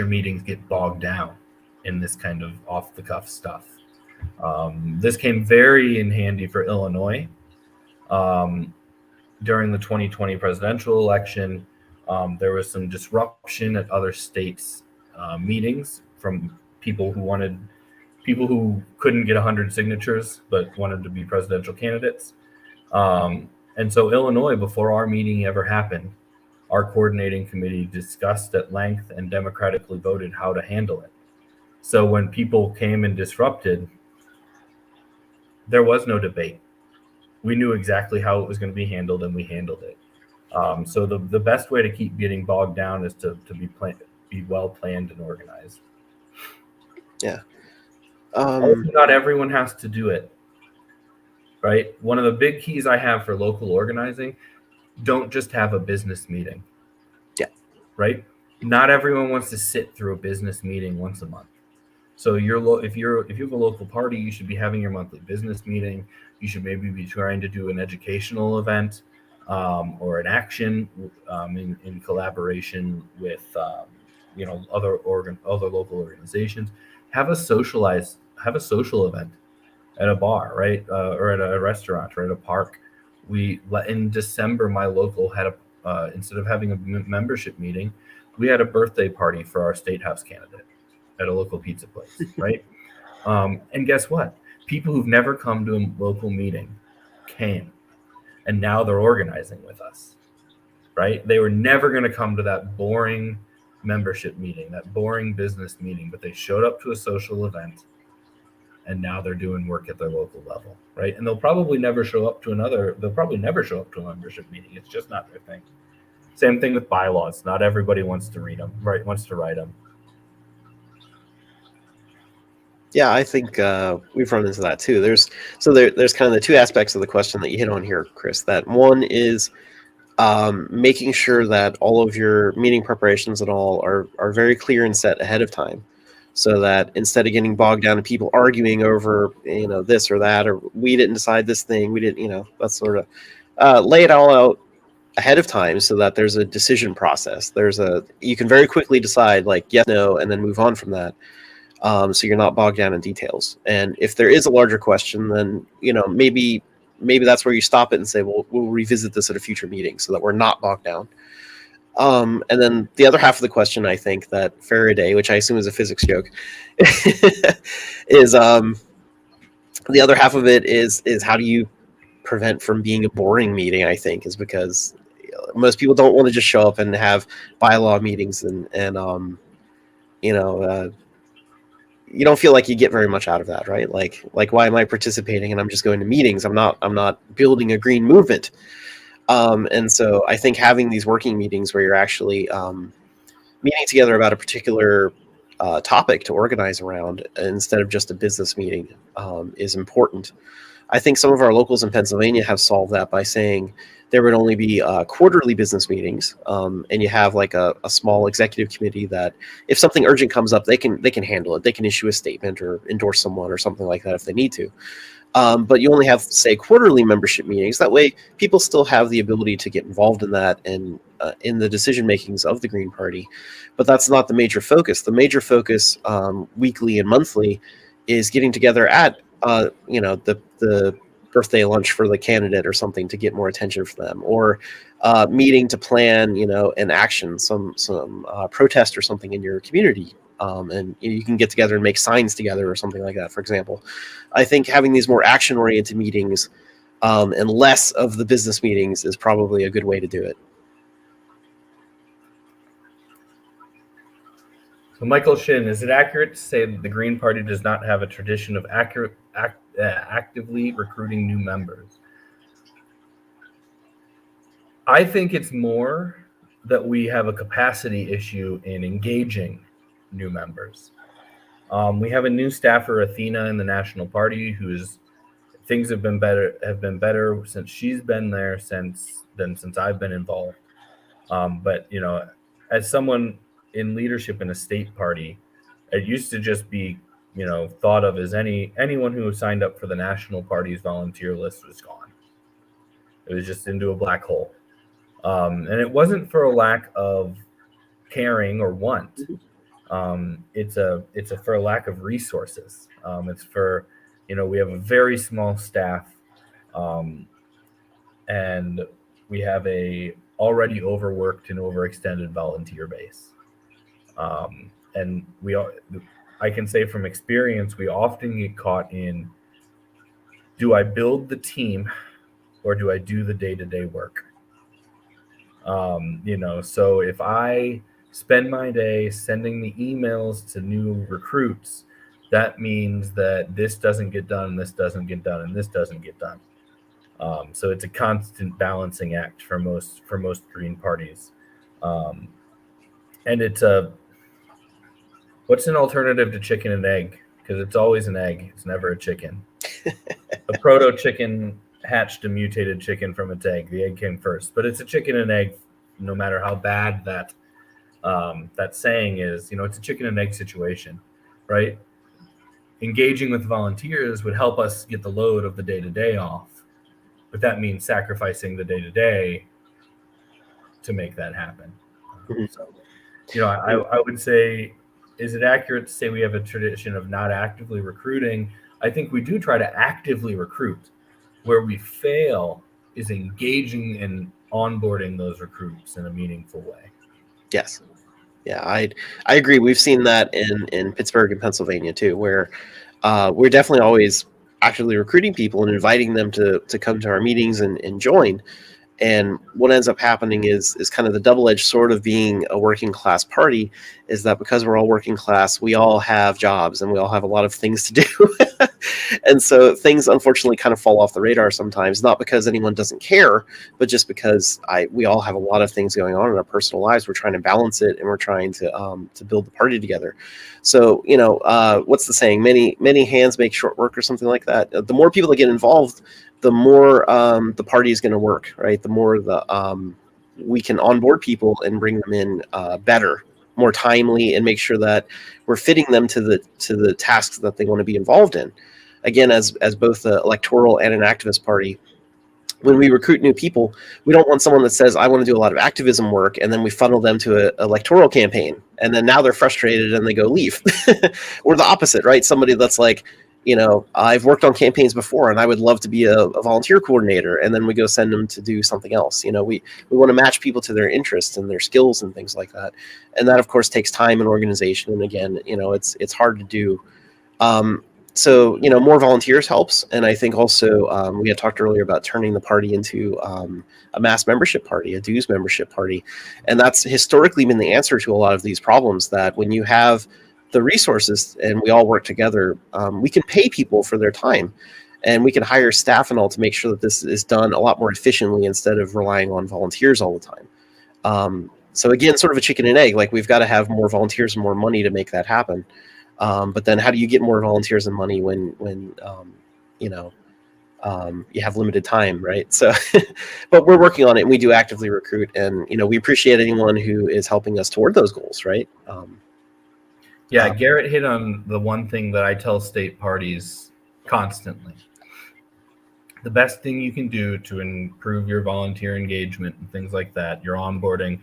meetings get bogged down in this kind of off the cuff stuff. This came very in handy for Illinois. During the 2020 presidential election, there was some disruption at other states' meetings from people who couldn't get 100 signatures but wanted to be presidential candidates. And so Illinois, before our meeting ever happened, our coordinating committee discussed at length and democratically voted how to handle it. So when people came and disrupted, there was no debate. We knew exactly how it was going to be handled, and we handled it. So the best way to keep getting bogged down is to be well planned and organized. Yeah. Not everyone has to do it, right? One of the big keys I have for local organizing: don't just have a business meeting. Yeah. Right. Not everyone wants to sit through a business meeting once a month. So if you have a local party, you should be having your monthly business meeting. You should maybe be trying to do an educational event or an action in collaboration with other local organizations. have a social event at a bar, right, or at a restaurant or at a park. In December, my local had instead of having a membership meeting, we had a birthday party for our state house candidate at a local pizza place, right? And guess what? People who've never come to a local meeting came, and now they're organizing with us, right? They were never going to come to that boring membership meeting, that boring business meeting, but they showed up to a social event, and now they're doing work at their local level, right? And they'll probably never show up to a membership meeting. It's just not their thing. Same thing with bylaws. Not everybody wants to read them, right? Wants to write them. Yeah, I think we've run into that too. There's kind of the two aspects of the question that you hit on here, Chris. That one is making sure that all of your meeting preparations and all are very clear and set ahead of time, so that instead of getting bogged down in people arguing over this or that, or we didn't decide this thing, we didn't, that sort of lay it all out ahead of time, so that there's a decision process. You can very quickly decide like yes, no, and then move on from that. So you're not bogged down in details. And if there is a larger question, then maybe that's where you stop it and say, well, we'll revisit this at a future meeting, so that we're not bogged down. And then the other half of the question, I think that Faraday, which I assume is a physics joke, is the other half of it is how do you prevent from being a boring meeting? I think is because most people don't want to just show up and have bylaw meetings and you don't feel like you get very much out of that, right? Like why am I participating? And I'm just going to meetings. I'm not building a green movement. And so I think having these working meetings where you're actually meeting together about a particular topic to organize around instead of just a business meeting is important. I think some of our locals in Pennsylvania have solved that by saying there would only be quarterly business meetings, and you have like a small executive committee that if something urgent comes up, they can handle it. They can issue a statement or endorse someone or something like that if they need to. But you only have, say, quarterly membership meetings. That way, people still have the ability to get involved in that and in the decision makings of the Green Party. But that's not the major focus. The major focus, weekly and monthly, is getting together at the birthday lunch for the candidate or something to get more attention for them, or meeting to plan an action, some protest or something in your community. And you can get together and make signs together or something like that, for example. I think having these more action-oriented meetings and less of the business meetings is probably a good way to do it. So, Michael Shin, is it accurate to say that the Green Party does not have a tradition of actively recruiting new members? I think it's more that we have a capacity issue in engaging new members. We have a new staffer, Athena, in the National Party, things have been better since she's been there since I've been involved. But as someone in leadership in a state party, it used to just be thought of as anyone who signed up for the National Party's volunteer list was gone. It was just into a black hole, and it wasn't for a lack of caring or want. It's for a lack of resources. It's for we have a very small staff, and we have a already overworked and overextended volunteer base. And I can say from experience, we often get caught in, do I build the team or do I do the day-to-day work? So if I spend my day sending the emails to new recruits, that means that this doesn't get done, and this doesn't get done, and this doesn't get done. So it's a constant balancing act for most Green parties. And it's what's an alternative to chicken and egg? Because it's always an egg. It's never a chicken. A proto-chicken hatched a mutated chicken from its egg. The egg came first. But it's a chicken and egg, no matter how bad that saying is. It's a chicken and egg situation, right? Engaging with volunteers would help us get the load of the day-to-day off. But that means sacrificing the day-to-day to make that happen. So, I would say is it accurate to say we have a tradition of not actively recruiting? I think we do try to actively recruit. Where we fail is engaging and onboarding those recruits in a meaningful way. Yes. Yeah, I agree. We've seen that in Pittsburgh and Pennsylvania too, where we're definitely always actively recruiting people and inviting them to come to our meetings and join. And what ends up happening is kind of the double-edged sword of being a working class party is that because we're all working class, we all have jobs and we all have a lot of things to do. And so things unfortunately kind of fall off the radar sometimes, not because anyone doesn't care, but just because we all have a lot of things going on in our personal lives. We're trying to balance it and we're trying to build the party together. So, what's the saying? Many hands make short work, or something like that. The more people that get involved, the more the party is going to work, right? The more we can onboard people and bring them in better, more timely, and make sure that we're fitting them to the tasks that they want to be involved in. Again, as both an electoral and an activist party, when we recruit new people, we don't want someone that says, I want to do a lot of activism work, and then we funnel them to an electoral campaign, and then now they're frustrated and they go leave. Or the opposite, right? Somebody that's like, I've worked on campaigns before and I would love to be a volunteer coordinator, and then we go send them to do something else. We want to match people to their interests and their skills and things like that. And that, of course, takes time and organization. And again, it's hard to do. So, more volunteers helps. And I think also we had talked earlier about turning the party into a mass membership party, a dues membership party. And that's historically been the answer to a lot of these problems, that when you have the resources and we all work together, we can pay people for their time, and we can hire staff and all to make sure that this is done a lot more efficiently instead of relying on volunteers all the time. So again, sort of a chicken and egg, like we've got to have more volunteers and more money to make that happen. But then how do you get more volunteers and money when you have limited time, right? So, but we're working on it, and we do actively recruit, and, we appreciate anyone who is helping us toward those goals, right? Yeah, Garret hit on the one thing that I tell state parties constantly. The best thing you can do to improve your volunteer engagement and things like that, your onboarding,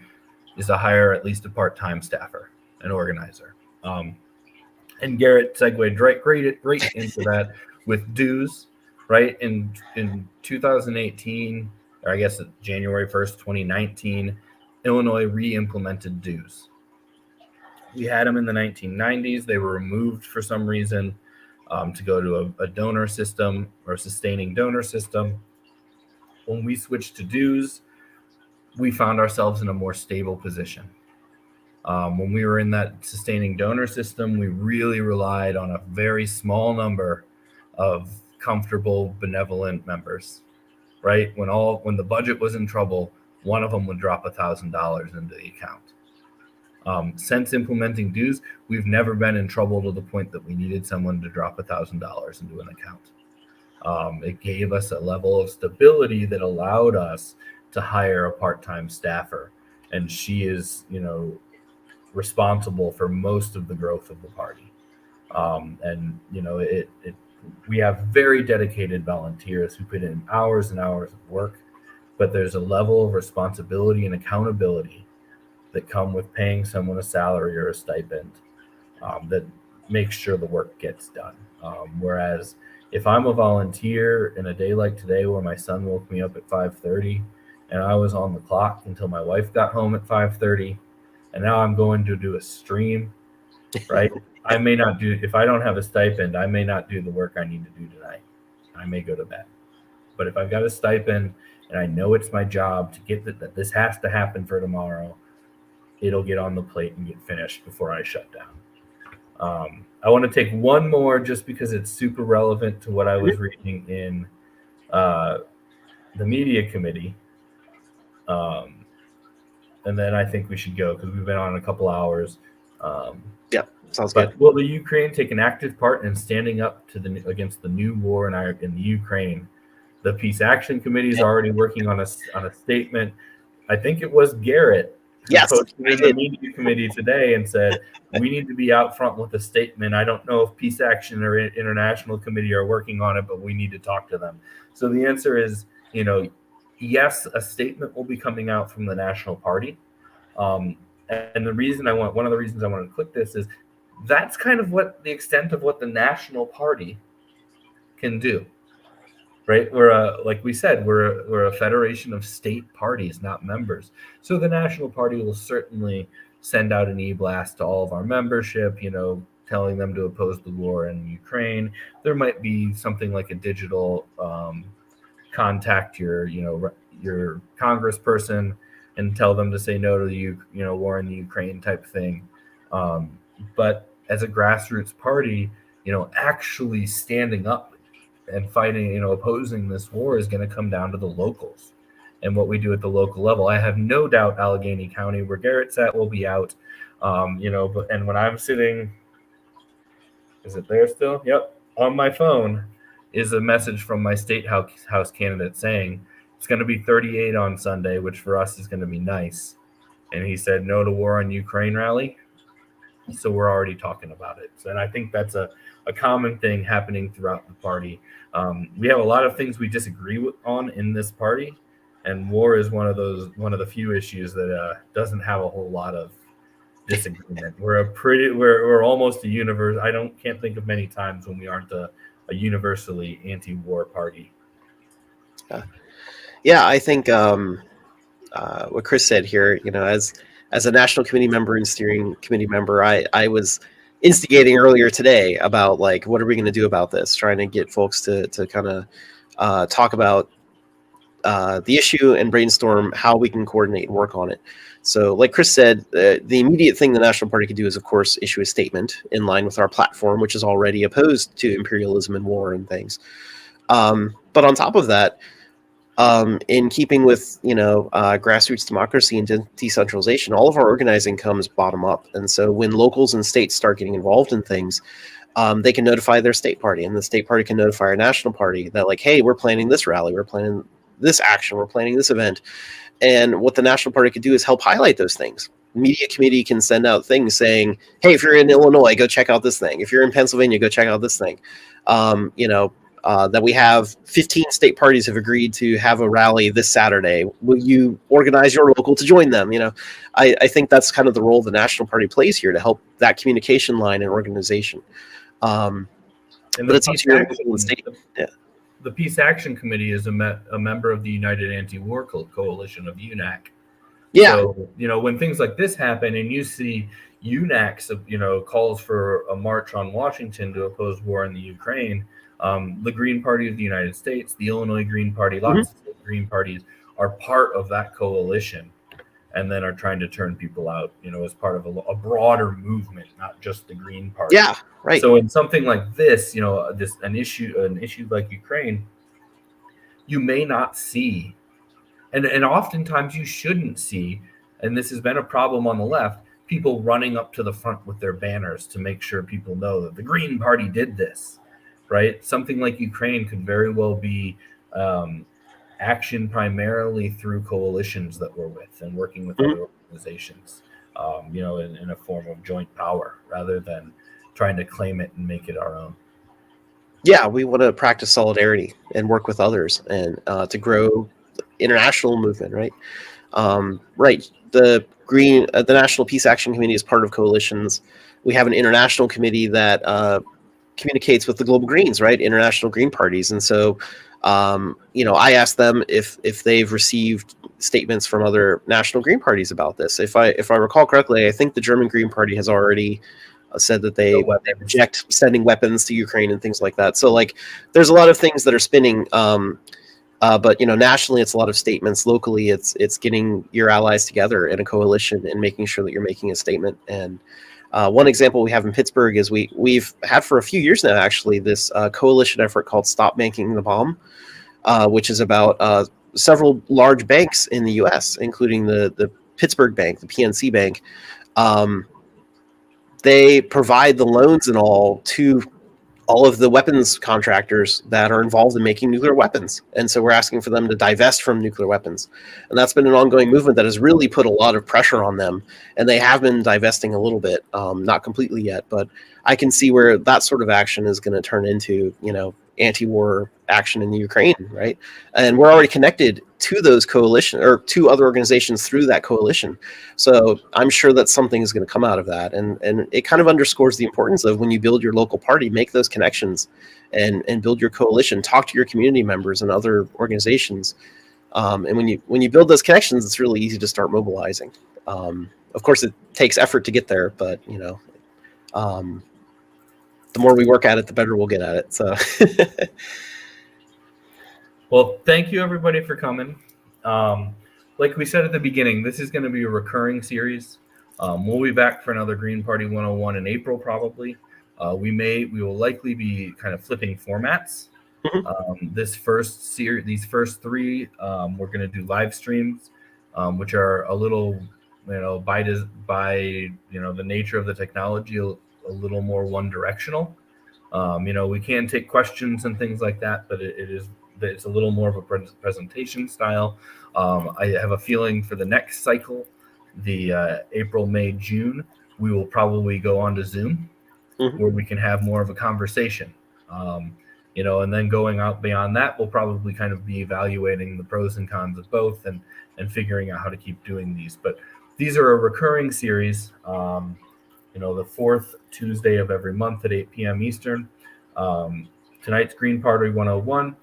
is to hire at least a part-time staffer, an organizer. And Garret segued right into that with dues, right? In 2018, or I guess January 1st, 2019, Illinois re-implemented dues. We had them in the 1990s. They were removed for some reason to go to a donor system, or a sustaining donor system. When we switched to dues, we found ourselves in a more stable position. When we were in that sustaining donor system, we really relied on a very small number of comfortable, benevolent members, right? When the budget was in trouble, one of them would drop $1,000 into the account. Since implementing dues, we've never been in trouble to the point that we needed someone to drop $1,000 into an account. It gave us a level of stability that allowed us to hire a part-time staffer, and she is, responsible for most of the growth of the party. We have very dedicated volunteers who put in hours and hours of work, but there's a level of responsibility and accountability that come with paying someone a salary or a stipend that makes sure the work gets done. Whereas if I'm a volunteer in a day like today, where my son woke me up at 5:30 and I was on the clock until my wife got home at 5:30, and now I'm going to do a stream, right? I may not do, if I don't have a stipend, I may not do the work I need to do tonight. I may go to bed. But if I've got a stipend and I know it's my job to get that this has to happen for tomorrow, it'll get on the plate and get finished before I shut down. I want to take one more just because it's super relevant to what I was reading in the media committee. And then I think we should go because we've been on a couple hours. Yeah, sounds good. Will the Ukraine take an active part in standing up against the new war in the Ukraine? The Peace Action Committee is already working on a statement. I think it was Garret who posted in the media committee today and said, we need to be out front with a statement. I don't know if Peace Action or International Committee are working on it, but we need to talk to them. So the answer is, yes, a statement will be coming out from the National Party. And one of the reasons I want to click this is That's kind of what the extent of what the National Party can do, right? Like we said, we're a federation of state parties, not members. So the National Party will certainly send out an e-blast to all of our membership, telling them to oppose the war in Ukraine. There might be something like a digital contact your congressperson and tell them to say no to the war in the Ukraine type thing. But as a grassroots party, actually standing up and fighting, opposing this war is going to come down to the locals and what we do at the local level. I have no doubt Allegheny County, where Garrett's at, will be out. And when I'm sitting, is it there still? Yep, on my phone is a message from my state house candidate saying it's going to be 38 on Sunday, which for us is going to be nice. And he said no to war on Ukraine rally. So we're already talking about it. And I think that's a common thing happening throughout the party. We have a lot of things we disagree on in this party, and war is one of the few issues that doesn't have a whole lot of disagreement. We're almost a universe. Can't think of many times when we aren't a universally anti-war party. Yeah, I think what Chris said here, as a national committee member and steering committee member, I was instigating earlier today about like, what are we going to do about this? Trying to get folks to kind of talk about the issue and brainstorm how we can coordinate and work on it. So like Chris said, the immediate thing the National Party could do is, of course, issue a statement in line with our platform, which is already opposed to imperialism and war and things. But on top of that, in keeping with grassroots democracy and decentralization, all of our organizing comes bottom up. And so when locals and states start getting involved in things, they can notify their state party, and the state party can notify our national party that, like, hey, we're planning this rally, we're planning this action, we're planning this event. And what the national party could do is help highlight those things. Media committee can send out things saying, hey, if you're in Illinois, go check out this thing. If you're in Pennsylvania, go check out this thing. That we have 15 state parties have agreed to have a rally this Saturday. Will you organize your local to join them? I think that's kind of the role the National Party plays here, to help that communication line and organization. But it's easier in the state. Yeah. The Peace Action Committee is a member of the United Anti-War Coalition of UNAC. Yeah. So, when things like this happen and you see UNAC's, calls for a march on Washington to oppose war in the Ukraine, the Green Party of the United States, the Illinois Green Party, lots of Green parties are part of that coalition, and then are trying to turn people out, as part of a broader movement, not just the Green Party. Yeah, right. So in something like this, an issue like Ukraine, you may not see, and oftentimes you shouldn't see, and this has been a problem on the left, people running up to the front with their banners to make sure people know that the Green Party did this. Right? Something like Ukraine could very well be action primarily through coalitions that we're with and working with other organizations, in a form of joint power rather than trying to claim it and make it our own. Yeah, we want to practice solidarity and work with others and to grow the international movement, right? Right. The National Peace Action Committee is part of coalitions. We have an international committee that communicates with the global Greens, right? International Green parties. And so, I asked them if they've received statements from other national Green parties about this. If I recall correctly, I think the German Green Party has already said that they reject sending weapons to Ukraine and things like that. So like, there's a lot of things that are spinning. But nationally, it's a lot of statements. Locally, it's getting your allies together in a coalition and making sure that you're making a statement. And one example we have in Pittsburgh is we've had for a few years now, actually, this coalition effort called Stop Banking the Bomb, which is about several large banks in the U.S., including the Pittsburgh Bank, the PNC Bank. They provide the loans and all to all of the weapons contractors that are involved in making nuclear weapons. And so we're asking for them to divest from nuclear weapons. And that's been an ongoing movement that has really put a lot of pressure on them. And they have been divesting a little bit, not completely yet, but I can see where that sort of action is going to turn into, anti-war action in the Ukraine, right? And we're already connected to those coalition or to other organizations through that coalition. So I'm sure that something is going to come out of that. And it kind of underscores the importance of when you build your local party, make those connections and build your coalition, talk to your community members and other organizations. And when you build those connections, it's really easy to start mobilizing. Of course, it takes effort to get there, but the more we work at it, the better we'll get at it. So, well, thank you everybody for coming. Like we said at the beginning, this is going to be a recurring series. We'll be back for another Green Party 101 in April, probably. We will likely be kind of flipping formats. These first three, we're going to do live streams, which are a little, by the nature of the technology, a little more one directional. We can take questions and things like that, but it's a little more of a presentation style. I have a feeling for the next cycle, the April, May, June, we will probably go on to Zoom, where we can have more of a conversation. And then going out beyond that, we'll probably kind of be evaluating the pros and cons of both and figuring out how to keep doing these. But these are a recurring series, the fourth Tuesday of every month at 8 p.m. Eastern. Tonight's Green Party 101.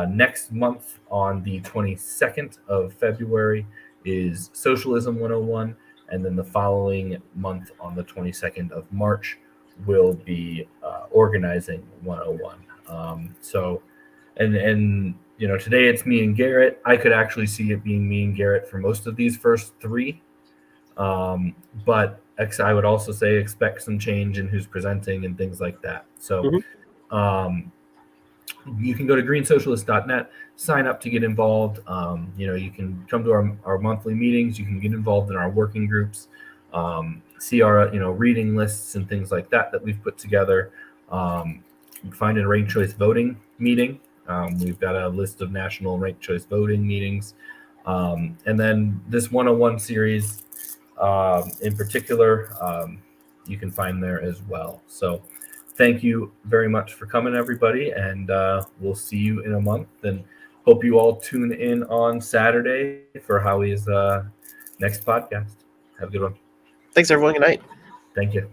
Next month on the 22nd of February is Socialism 101. And then the following month on the 22nd of March will be Organizing 101. Today it's me and Garret. I could actually see it being me and Garret for most of these first three. But I would also say expect some change in who's presenting and things like that. So you can go to greensocialist.net, sign up to get involved. You can come to our monthly meetings. You can get involved in our working groups, see our reading lists and things like that we've put together. You can find a ranked choice voting meeting. We've got a list of national ranked choice voting meetings. And then this 101 series in particular, you can find there as well. So thank you very much for coming, everybody. And we'll see you in a month. And hope you all tune in on Saturday for Howie's next podcast. Have a good one. Thanks, everyone. Good night. Thank you.